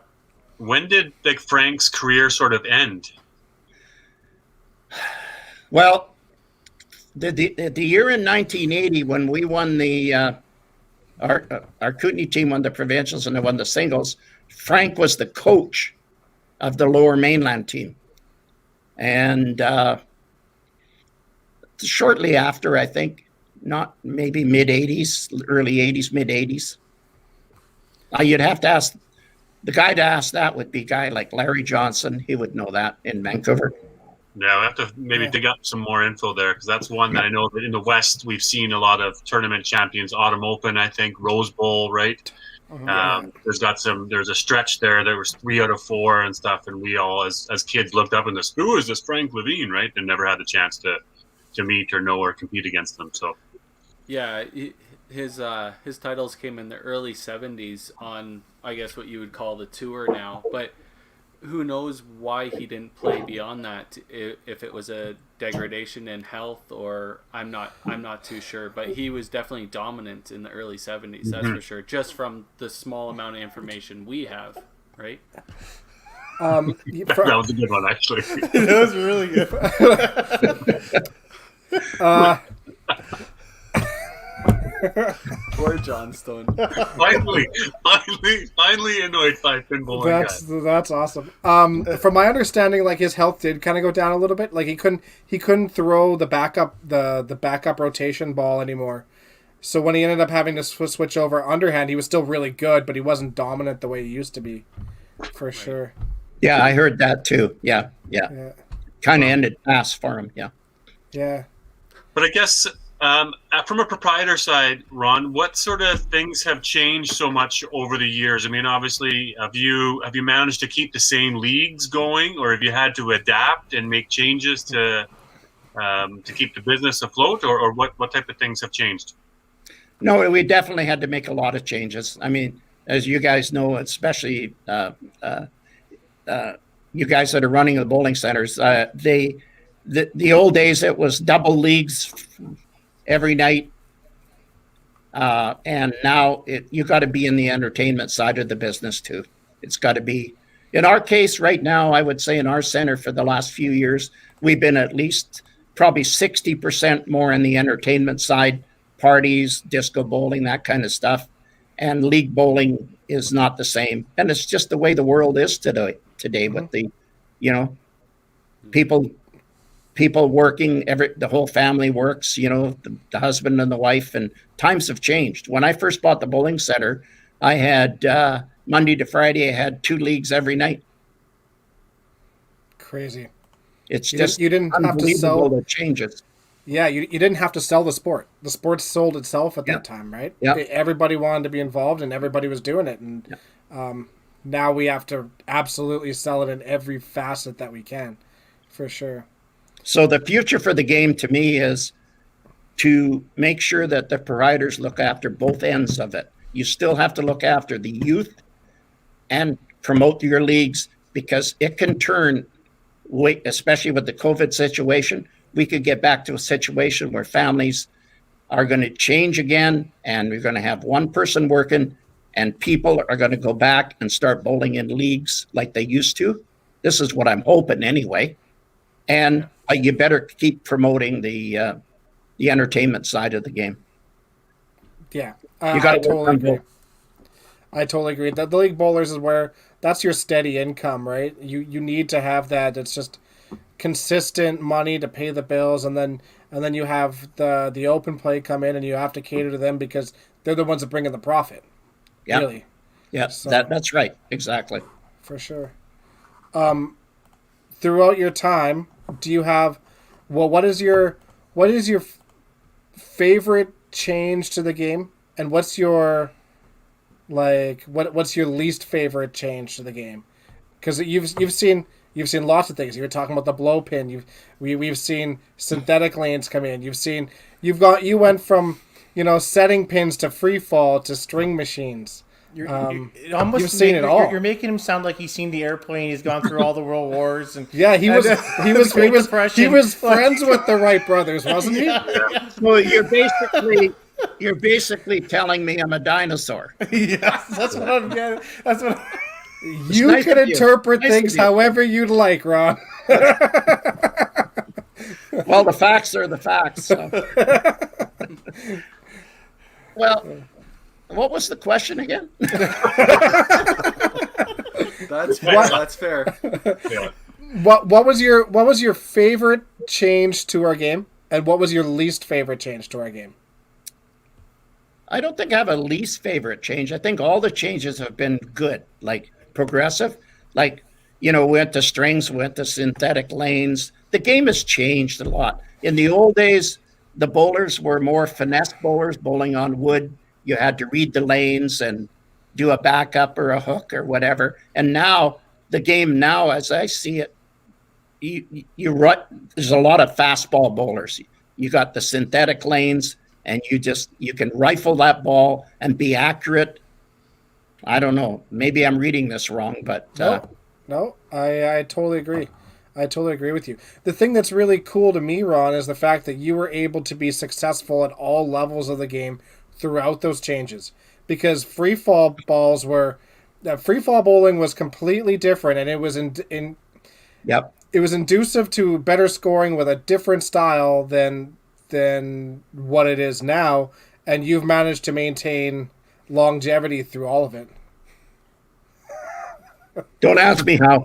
When did like Frank's career sort of end? Well, the year in 1980 when we won our Kootenay team won the provincials and they won the singles, Frank was the coach of the Lower Mainland team, and shortly after, I think, not maybe mid 80s, early 80s, mid 80s. You'd have to ask the guy to ask that would be a guy like Larry Johnson. He would know that in Vancouver. Yeah, we have to maybe dig up some more info there because that's one that I know that in the West we've seen a lot of tournament champions, Autumn Open, I think, Rose Bowl, right? There's a stretch there. There was 3 out of 4 and stuff, and we all as kids looked up and this, who is this Frank Levine, right? And never had the chance to meet or know or compete against them. So Yeah, his titles came in the early 70s on, I guess, what you would call the tour now, but who knows why he didn't play beyond that, if it was a degradation in health or I'm not too sure, but he was definitely dominant in the early 70s, that's for sure, just from the small amount of information we have, right? that was a good one, actually. That was really good. Poor Johnstone. finally annoyed by pinball. That's awesome. From my understanding, like his health did kind of go down a little bit. Like he couldn't throw the backup rotation ball anymore. So when he ended up having to switch over underhand, he was still really good, but he wasn't dominant the way he used to be, for sure. Yeah, I heard that too. Yeah. Kind of ended fast for him. Yeah. But I guess from a proprietor side, Ron, what sort of things have changed so much over the years? I mean, obviously, have you managed to keep the same leagues going, or have you had to adapt and make changes to keep the business afloat, or what type of things have changed? No, we definitely had to make a lot of changes. I mean, as you guys know, especially you guys that are running the bowling centers, the old days it was double leagues every night, and now you got to be in the entertainment side of the business too. It's got to be. In our case right now, I would say in our center for the last few years, we've been at least probably 60% more in the entertainment side, parties, disco bowling, that kind of stuff. And league bowling is not the same. And it's just the way the world is today with the, people working, the whole family works, the husband and the wife, and times have changed. When I first bought the bowling center, I had Monday to Friday, I had 2 leagues every night. Crazy. It's you didn't have to sell the changes. Yeah, you didn't have to sell the sport. The sport sold itself at that time, right? Yeah. Everybody wanted to be involved, and everybody was doing it. And now we have to absolutely sell it in every facet that we can, for sure. So the future for the game to me is to make sure that the providers look after both ends of it. You still have to look after the youth and promote your leagues, because it can turn, especially with the COVID situation, we could get back to a situation where families are going to change again, and we're going to have one person working, and people are going to go back and start bowling in leagues like they used to. This is what I'm hoping anyway. And you better keep promoting the entertainment side of the game. Yeah, I totally agree. I totally agree. The league bowlers is where that's your steady income, right? You need to have that. It's just consistent money to pay the bills, and then you have the open play come in, and you have to cater to them because they're the ones that bring in the profit. Yeah. Really. Yeah, so, that's right. Exactly. For sure. Throughout your time, do you have what is your favorite change to the game, and what's your what's your least favorite change to the game? Because you've seen lots of things. You were talking about the blow pin. We've seen synthetic lanes come in. You went from setting pins to free fall to string machines. It almost you've seen it all. You're making him sound like he's seen the airplane. He's gone through all the world wars, and Yeah, he was Great Depression. he was friends with the Wright brothers, wasn't he? Well, you're basically telling me I'm a dinosaur. Yes, that's what I'm getting. That's what. You nice can of you. interpret Nice things of you. however you'd like, Ron. Well, the facts are the facts. So. Well, what was the question again? That's fair. That's fair. Yeah. What was your favorite change to our game, and what was your least favorite change to our game? I don't think I have a least favorite change. I think all the changes have been good, like progressive. Like, went to strings, went to synthetic lanes. The game has changed a lot. In the old days, the bowlers were more finesse bowlers, bowling on wood. You had to read the lanes and do a backup or a hook or whatever. And now, the game now, as I see it, there's a lot of fastball bowlers. You got the synthetic lanes, and you can rifle that ball and be accurate. I don't know. Maybe I'm reading this wrong, but No, I totally agree. I totally agree with you. The thing that's really cool to me, Ron, is the fact that you were able to be successful at all levels of the game throughout those changes. Because free fall bowling was completely different, and it was yep. it was inducive to better scoring with a different style than what it is now, and you've managed to maintain longevity through all of it. Don't ask me how.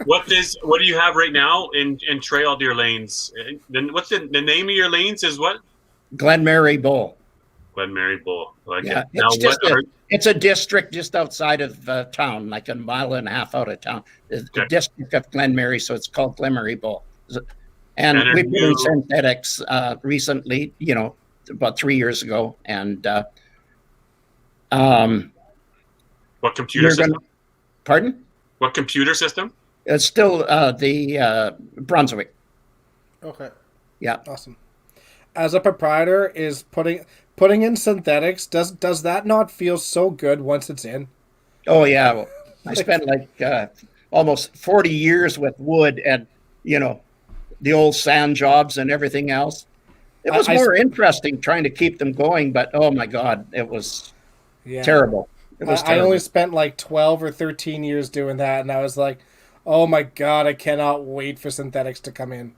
What do you have right now in trail deer lanes? Then what's the name of your lanes is what? Glen Mary Bowl. Glen Mary Bowl. Like Yeah, now it's a district just outside of town, like a mile and a half out of town. The district of Glen Mary, so it's called Glen Mary Bowl. And we put in synthetics recently, about 3 years ago. And what computer system? Pardon? What computer system? It's still the Brunswick. Okay. Yeah. Awesome. As a proprietor, is putting in synthetics, does that not feel so good once it's in? Oh yeah. Well, I spent almost 40 years with wood and the old sand jobs and everything else. It was more interesting trying to keep them going, but oh my God, it was terrible. It was terrible. I only spent like 12 or 13 years doing that, and I was like, oh my God, I cannot wait for synthetics to come in.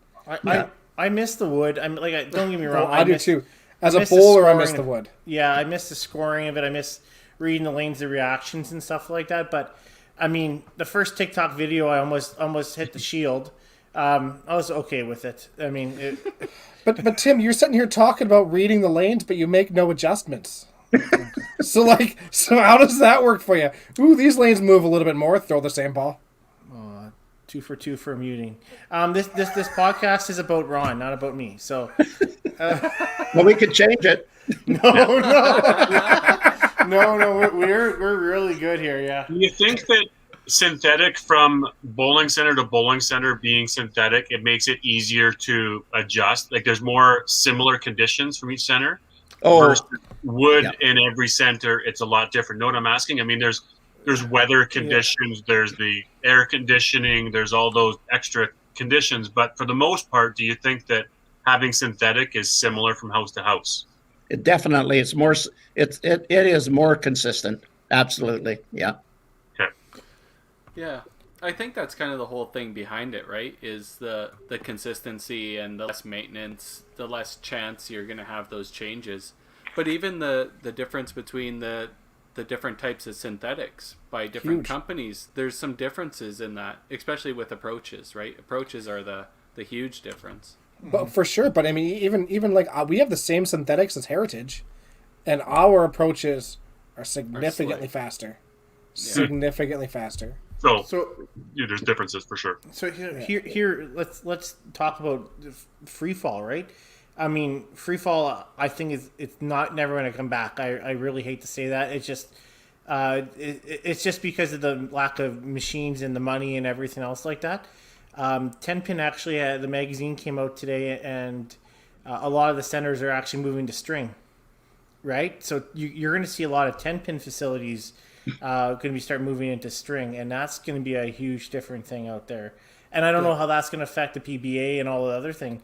I miss the wood. I'm like, don't get me wrong. I do too. As a bowler, I miss the wood. Yeah, I miss the scoring of it. I miss reading the lanes of reactions and stuff like that. But I mean, the first TikTok video, I almost hit the shield. I was okay with it. I mean, but Tim, you're sitting here talking about reading the lanes, but you make no adjustments. So how does that work for you? Ooh, these lanes move a little bit more. Throw the same ball. 2 for 2 for muting. This podcast is about Ron, not about me. So, well, we could change it. No, we're really good here. Yeah. Do you think that synthetic from bowling center to bowling center being synthetic, it makes it easier to adjust? Like there's more similar conditions from each center. Versus wood in every center, it's a lot different. Know what I'm asking? I mean, there's weather conditions, there's the air conditioning, there's all those extra conditions. But for the most part, do you think that having synthetic is similar from house to house? It definitely is more. It is more consistent. Absolutely, yeah. Okay. Yeah, I think that's kind of the whole thing behind it, right? Is the consistency and the less maintenance, the less chance you're going to have those changes. But even the difference between the different types of synthetics by different companies, there's some differences in that, especially with approaches, right? Approaches are the huge difference. But for sure, but I mean, even like we have the same synthetics as Heritage, and our approaches are significantly faster. Yeah. Significantly faster. So there's differences for sure. So here let's talk about free fall, right? I mean, free fall, I think it's never going to come back. I really hate to say that. It's just it's just because of the lack of machines and the money and everything else like that. 10-pin actually, the magazine came out today, and a lot of the centers are actually moving to string. right? So you're going to see a lot of 10-pin facilities going to be start moving into string, and that's going to be a huge different thing out there. And I don't know how that's going to affect the PBA and all the other thing,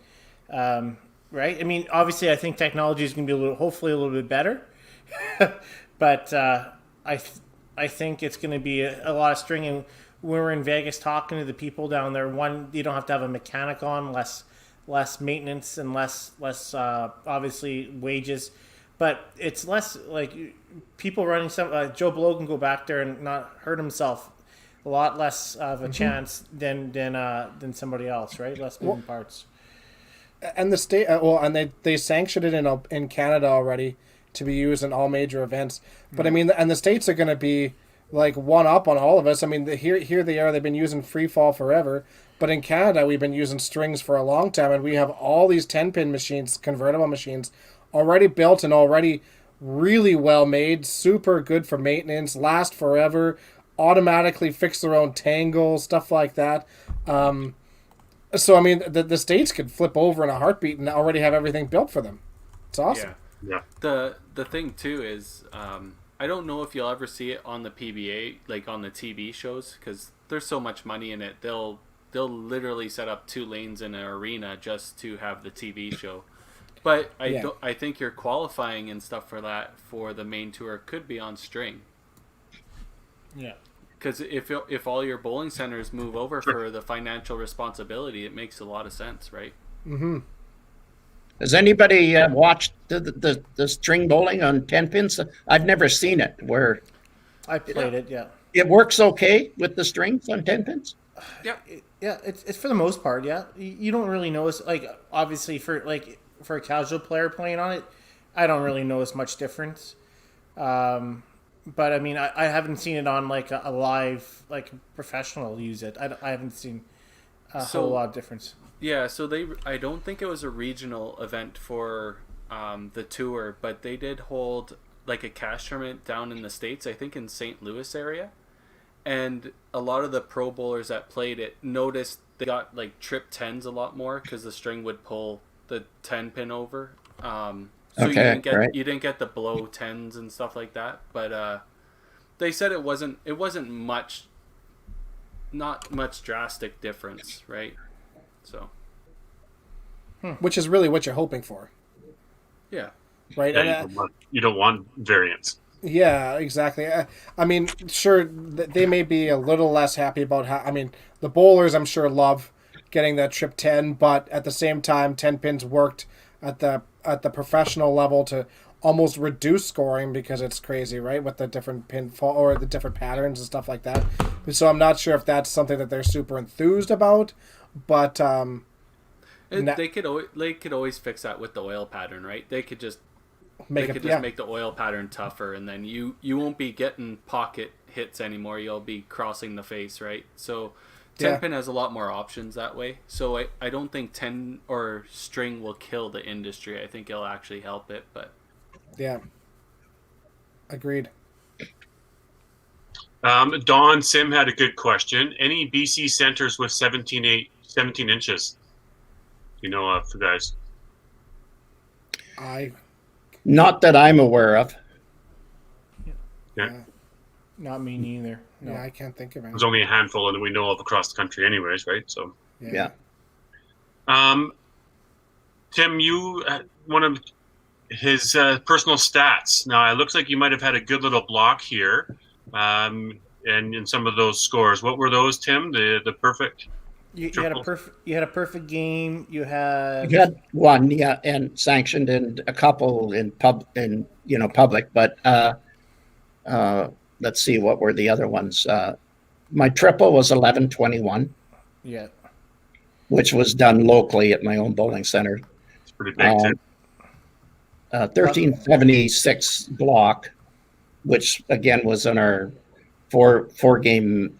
right? I mean, obviously, I think technology is going to be hopefully a little bit better, but I think it's going to be a lot of string. And when we're in Vegas talking to the people down there, one, you don't have to have a mechanic on, less maintenance and less obviously wages, but it's less like people running some. Joe Blow can go back there and not hurt himself. A lot less of a chance than somebody else, right? Less moving parts. And the state, and they sanctioned it in Canada already to be used in all major events. But I mean, and the states are going to be like one up on all of us. I mean, here they are. They've been using free fall forever. But in Canada, we've been using strings for a long time, and we have all these 10-pin machines, convertible machines, already built and already really well made, super good for maintenance, last forever, automatically fix their own tangle, stuff like that. So, I mean, the states could flip over in a heartbeat and already have everything built for them. It's awesome. Yeah. The thing, too, is I don't know if you'll ever see it on the PBA, like on the TV shows, because there's so much money in it. They'll literally set up 2 lanes in an arena just to have the TV show. But I think your qualifying and stuff for that for the main tour could be on string. Yeah. Because if all your bowling centers move over for the financial responsibility, it makes a lot of sense, right? Mm-hmm. Has anybody watched the string bowling on 10 pins? I've never seen it. Where I played it, yeah. it works okay with the strings on 10 pins? Yeah. Yeah, it's for the most part, yeah. You don't really notice, like, obviously for a casual player playing on it, I don't really notice much difference. But I mean, I haven't seen it on like a live, like professional use it. I haven't seen a whole lot of difference. Yeah, so I don't think it was a regional event for the tour, but they did hold like a cash tournament down in the States, I think in St. Louis area. And a lot of the pro bowlers that played it noticed they got like trip 10s a lot more because the string would pull the 10 pin over. So you didn't get the below 10s and stuff like that, but they said it wasn't not much drastic difference, right? So, Which is really what you're hoping for, yeah, right? Yeah, you don't want variance. Yeah, exactly. I mean, sure, they may be a little less happy about how. I mean, the bowlers, I'm sure, love getting that trip 10, but at the same time, 10 pins worked at the professional level to almost reduce scoring because it's crazy, right? With the different pinfall or the different patterns and stuff like that. So I'm not sure if that's something that they're super enthused about, but they could always fix that with the oil pattern, right? They could just make the oil pattern tougher, and then you won't be getting pocket hits anymore. You'll be crossing the face, right? So 10 pin has a lot more options that way. So I don't think 10 or string will kill the industry. I think it'll actually help it, but yeah, agreed. Don Sim had a good question. Any BC centers with 17 inches? You know of, guys? Not that I'm aware of. Yeah. Not me neither. No. Yeah, I can't think of any. There's only a handful that we know of across the country anyways, right? So Yeah. Tim, you one of his personal stats. Now, it looks like you might have had a good little block here, and in some of those scores. What were those, Tim? The perfect. You had a perfect game. You had one, yeah, and sanctioned, and a couple in public. But let's see, what were the other ones? My triple was 11-21. Yeah, which was done locally at my own bowling center. It's pretty big too. 1376 block, which again was in our four game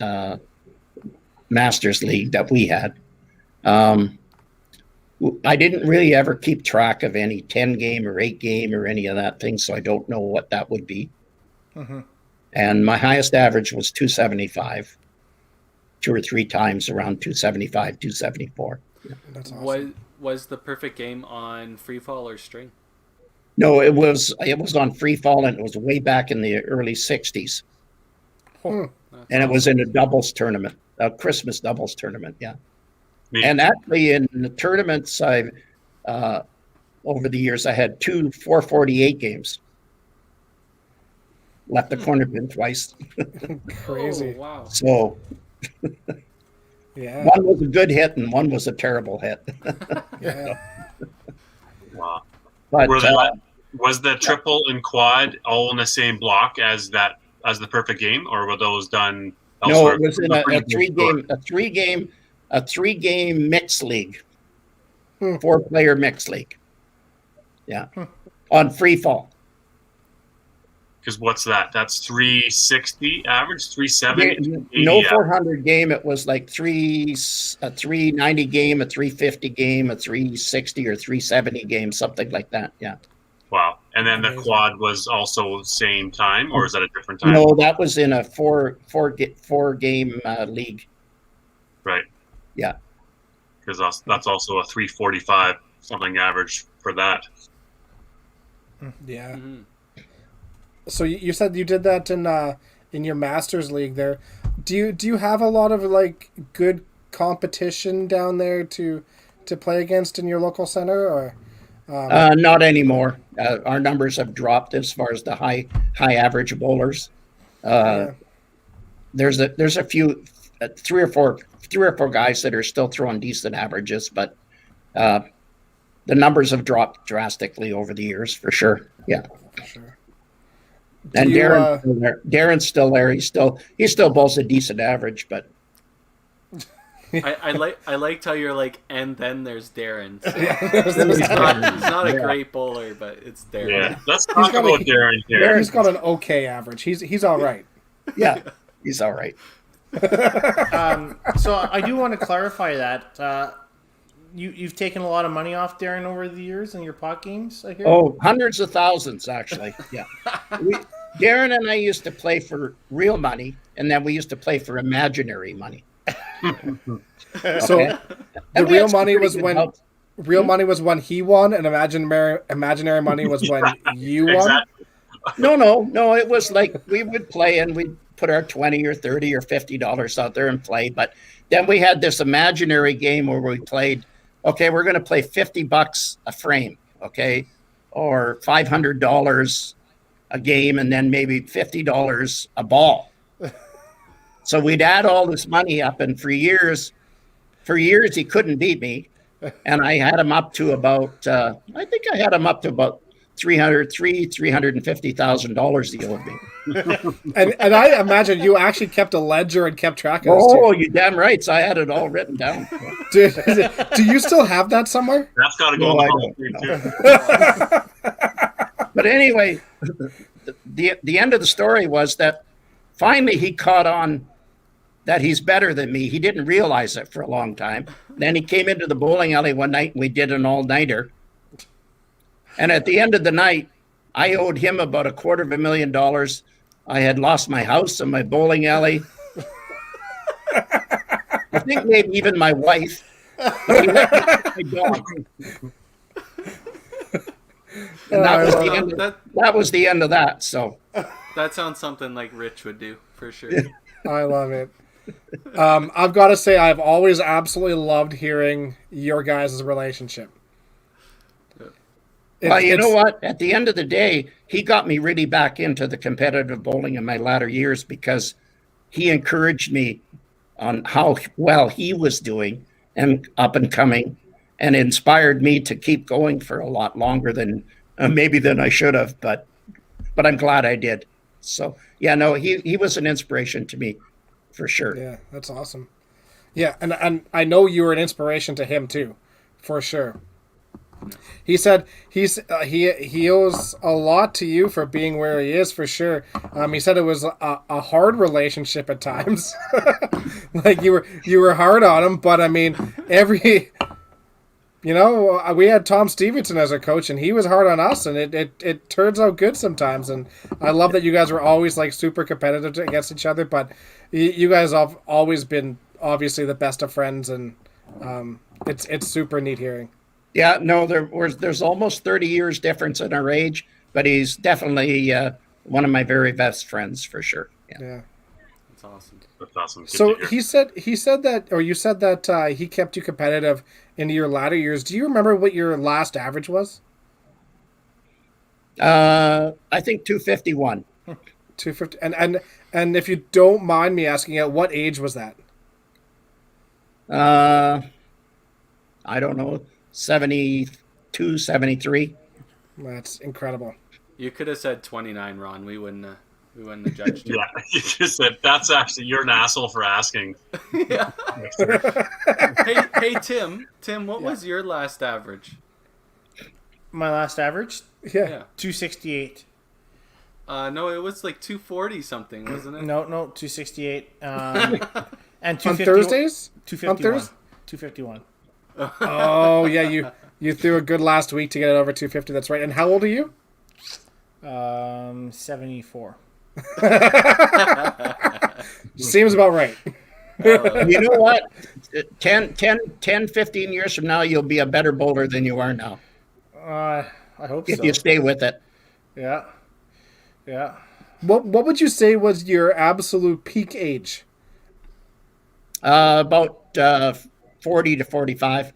Masters League that we had. I didn't really ever keep track of any 10 game or 8 game or any of that thing, so I don't know what that would be. Mm-hmm. And my highest average was 275, 2 or 3 times around 275, 274. That's awesome. Was the perfect game on free fall or string? No, it was on free fall, and it was way back in the early '60s, and it was in a doubles tournament, a Christmas doubles tournament. Yeah, Neat. and actually in the tournaments, I've over the years I had 2 448 games. Left the corner pin twice, Crazy. Oh, wow. so Yeah. one was a good hit and one was a terrible hit. Yeah. Wow. But Was the triple and quad all in the same block as the perfect game, or were those done no, elsewhere? it was in a three game mixed league, 4-player mixed league. Yeah, on free fall. Because what's that? That's 360 average, 370. No 400 game. It was like a 390 game, a 350 game, a 360 or 370 game, something like that. Yeah. Wow. And then the quad was also same time, or is that a different time? No, that was in a four game league. Right. Yeah. Because that's also a 345 something average for that. Yeah. Mhm. So you said you did that in your Masters League there. Do you have a lot of like good competition down there to play against in your local center, or? Not anymore. Our numbers have dropped as far as the high average bowlers. Yeah. There's a few, three or four guys that are still throwing decent averages, but the numbers have dropped drastically over the years for sure. Yeah. For sure. And Do you, Darren's still there. Darren's still there. He still bowls a decent average, but I liked how you're like, and then there's Darren. So there's he's Darren. not a great bowler, but it's Darren. Yeah. Let's talk got about a- Darren here. He's got an okay average. He's all right. yeah, he's all right. So I do want to clarify that you've taken a lot of money off Darren over the years in your pot games. I hear. Oh, hundreds of thousands, actually. Yeah. Darren and I used to play for real money, and then we used to play for imaginary money. So Okay. the And we real had some money pretty was good when help. real money was when he won, and imaginary money was when you won. Exactly. No. It was like we would play and we'd put our $20 or $30 or $50 out there and play. But then we had this imaginary game where we played, okay, we're going to play $50 a frame, okay, or $500 a game, and then maybe $50 a ball. So we'd add all this money up, and for years he couldn't beat me, and I had him up to about I think I had him up to about $350,000 he owed me. And I imagine you actually kept a ledger and kept track of this Oh, too. you damn right! So I had it all written down. Do you still have that somewhere? That's got to go No, in I the Hall of don't. Fame, too. But anyway, the end of the story was that finally he caught on that he's better than me. He didn't realize it for a long time. Then he came into the bowling alley one night and we did an all-nighter. And at the end of the night, I owed him about $250,000. I had lost my house and my bowling alley. I think maybe even my wife. He let me take my dog. And that was the end of that. So That sounds something like Rich would do for sure. I love it. I've got to say, I've always absolutely loved hearing your guys' relationship. well, you know what? At the end of the day, he got me really back into the competitive bowling in my latter years because he encouraged me on how well he was doing and up and coming, and inspired me to keep going for a lot longer than maybe than I should have. But I'm glad I did. So yeah, no, he was an inspiration to me for sure. Yeah, that's awesome. Yeah, and I know you were an inspiration to him too, for sure. He said he owes a lot to you for being where he is, for sure. He said it was a hard relationship at times. Like you were hard on him, but I mean we had Tom Stevenson as a coach, and he was hard on us, and it turns out good sometimes. And I love that you guys were always like super competitive against each other, but you guys have always been obviously the best of friends, and it's super neat hearing. Yeah, no, there's almost 30 years difference in our age, but he's definitely one of my very best friends for sure. Yeah. Yeah. That's awesome. That's awesome. Good So to hear. he said that, or you said that he kept you competitive into your latter years. Do you remember what your last average was? I think 251. 250. And if you don't mind me asking, at what age was that? I don't know, 72, 73. That's incredible. You could have said 29, Ron. We wouldn't have judged you. Yeah, you just said that's actually you're an asshole for asking. Yeah. Hey, Tim. Tim, what was your last average? My last average, Yeah. 268. No, it was like 240 something, wasn't it? No, 268. And On Thursdays? 251. On Thursdays? 251. Oh, yeah, you threw a good last week to get it over 250. That's right. And how old are you? 74. Seems about right. You know what? 10, 15 years from now, you'll be a better bowler than you are now I hope if so. you stay with it. Yeah. What would you say was your absolute peak age? About 40 to 45.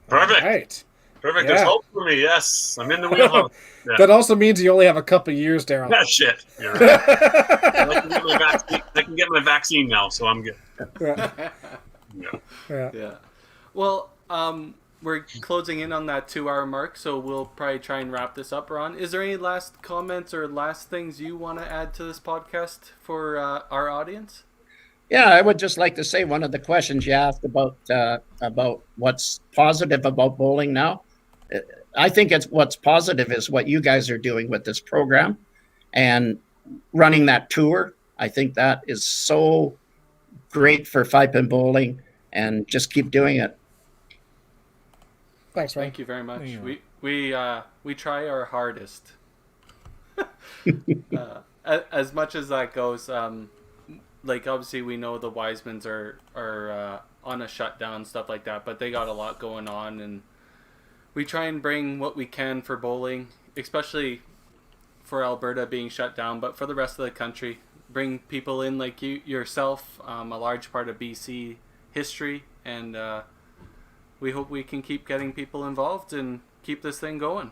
Perfect. Right. Perfect. Yeah. There's hope for me. Yes, I'm in the wheelhouse. Yeah. That also means you only have a couple years, Daryl. That shit. You're right. I can get my vaccine now, so I'm good. Yeah. Yeah. Yeah. Well, we're closing in on that 2-hour mark, so we'll probably try and wrap this up, Ron. Is there any last comments or last things you want to add to this podcast for our audience? Yeah, I would just like to say one of the questions you asked about what's positive about bowling now. I think what's positive is what you guys are doing with this program and running that tour. I think that is so great for five-pin bowling, and just keep doing it. Thanks, Ron. Thank you very much. you. We try our hardest. As much as that goes, like obviously we know the Wisemans are on a shutdown, stuff like that, but they got a lot going on, and we try and bring what we can for bowling, especially for Alberta being shut down, but for the rest of the country, bring people in like yourself, a large part of BC history, and we hope we can keep getting people involved and keep this thing going.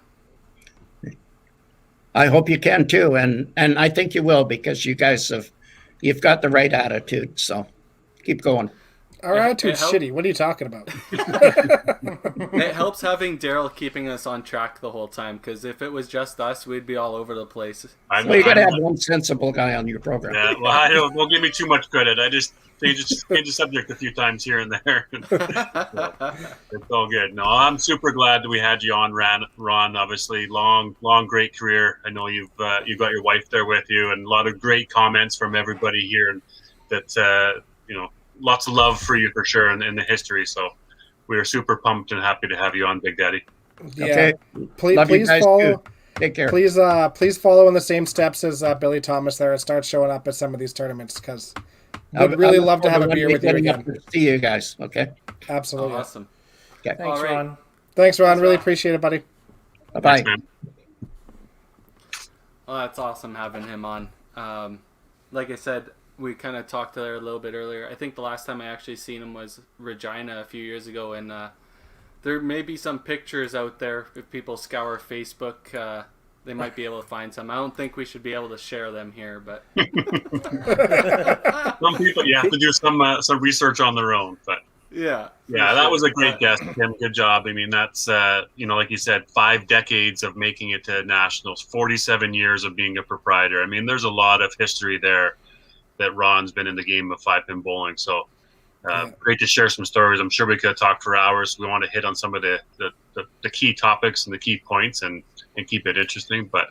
I hope you can too, and I think you will, because you've got the right attitude. So keep going. Our attitude's shitty. What are you talking about? It helps having Daryl keeping us on track the whole time, because if it was just us, we'd be all over the place. Well, you got to have one sensible guy on your program. Yeah, well, don't give me too much credit. I just change the subject a few times here and there. It's all good. No, I'm super glad that we had you on, Ron. Obviously, long, great career. I know you've got your wife there with you, and a lot of great comments from everybody here, and that lots of love for you for sure in the history. So we are super pumped and happy to have you on, Big Daddy. Yeah. Okay. Please follow. Too. Take care. Please follow in the same steps as Billy Thomas there and start showing up at some of these tournaments, because I'd really love to have a beer with you again. See you guys. Okay. Absolutely. Awesome. Okay. Thanks, All right. Ron. Thanks, Ron. Really appreciate it, buddy. Bye. Thanks, man. Well, that's awesome having him on. Like I said, we kind of talked there a little bit earlier. I think the last time I actually seen him was Regina a few years ago, and there may be some pictures out there. If people scour Facebook, they might be able to find some. I don't think we should be able to share them here, but Some people, you have to do some research on their own, but yeah, that was a great guest, Tim. Good job. I mean, that's like you said, 5 decades of making it to nationals, 47 years of being a proprietor. I mean, there's a lot of history there that Ron's been in the game of five-pin bowling. So great to share some stories. I'm sure we could have talked for hours. We want to hit on some of the key topics and the key points and keep it interesting. But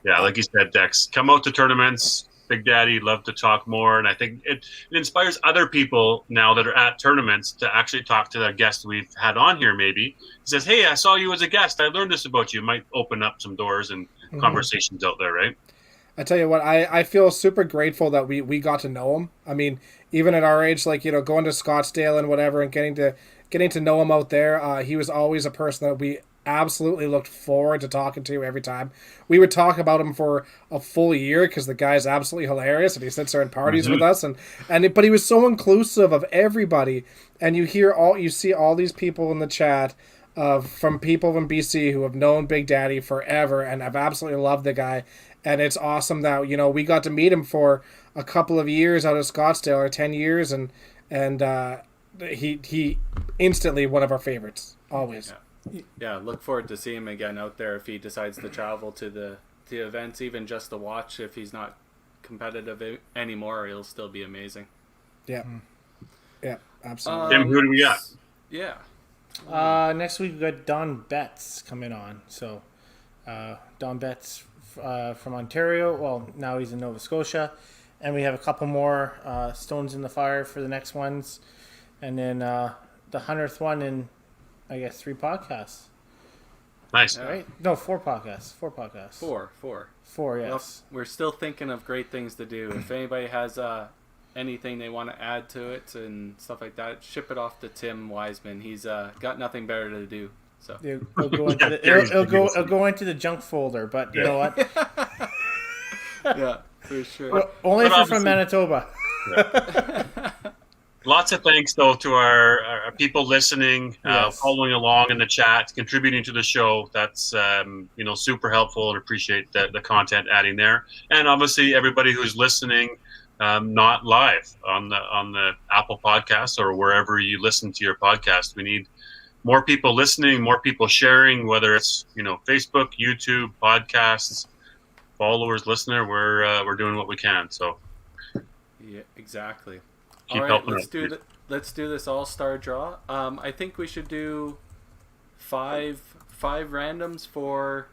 yeah, like you said, Dex, come out to tournaments. Big Daddy, love to talk more. And I think it inspires other people now that are at tournaments to actually talk to the guest we've had on here. Maybe he says, hey, I saw you as a guest. I learned this about you. It might open up some doors and conversations out there, right? I tell you what, I feel super grateful that we got to know him. I mean, even at our age, like, going to Scottsdale and whatever, and getting to getting to know him out there. He was always a person that we absolutely looked forward to talking to every time. We would talk about him for a full year because the guy's absolutely hilarious and he sits there in parties with us but he was so inclusive of everybody. And you see all these people in the chat from people in BC who have known Big Daddy forever and have absolutely loved the guy. And it's awesome that, we got to meet him for a couple of years out of Scottsdale, or 10 years, and he instantly one of our favorites, always. Yeah, look forward to seeing him again out there if he decides to travel to the events, even just to watch. If he's not competitive anymore, he'll still be amazing. Yeah. Yeah, absolutely. Tim, who do we got? Yeah. Next week we got Don Betts coming on. So Don Betts from Ontario. Well, now he's in Nova Scotia. And we have a couple more stones in the fire for the next ones. And then the 100th one in, I guess, 3 podcasts. Nice. Right? No, 4 podcasts. 4 podcasts. 4, yes. Well, we're still thinking of great things to do. If anybody has anything they want to add to it and stuff like that, ship it off to Tim Wiseman. He's got nothing better to do. So It'll go into it'll go into the junk folder, but you know what? Yeah, for sure. Well, only if you're from Manitoba. Lots of thanks, though, to our people listening, Yes. following along in the chat, contributing to the show. That's super helpful, and appreciate the content adding there. And obviously, everybody who's listening, not live on the Apple Podcasts or wherever you listen to your podcast. We need more people listening, more people sharing, whether it's Facebook, YouTube, podcasts, followers, listener. We're doing what we can. So Yeah, exactly. keep All right, helping let's us. let's do this all-star draw. I think we should do five randoms for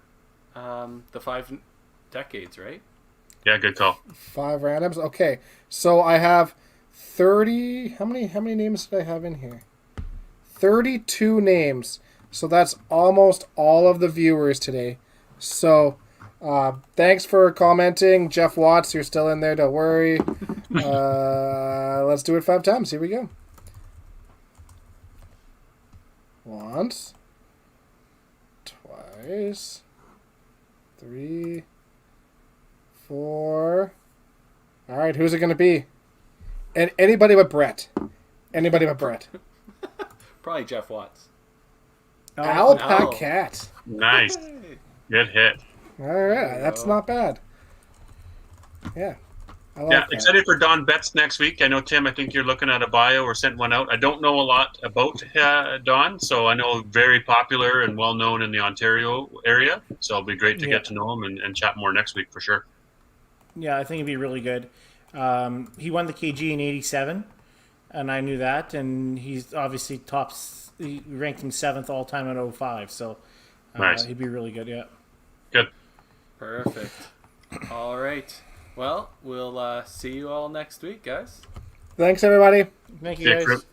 the 5 decades, right? Yeah, good call. 5 randoms. Okay, so I have 30. How many names did I have in here? 32 names. So that's almost all of the viewers today. So thanks for commenting, Jeff Watts. You're still in there. Don't worry. Let's do it 5 times. Here we go. Once, twice, 3, 4. All right, who's it going to be? And anybody but Brett. Anybody but Brett. Probably Jeff Watts. Alpacat. Nice. Good hit. All right, that's not bad. Yeah. I like that. Excited for Don Betts next week. I know, Tim, I think you're looking at a bio or sent one out. I don't know a lot about Don, so I know very popular and well-known in the Ontario area. So it'll be great to get to know him and chat more next week for sure. Yeah, I think it'd be really good. He won the KG in '87, and I knew that. And he's obviously tops. He ranked him 7th all time in '05, so Nice. He'd be really good. Yeah. Good. Perfect. All right. Well, we'll see you all next week, guys. Thanks, everybody. Thank you, See you, guys. Chris.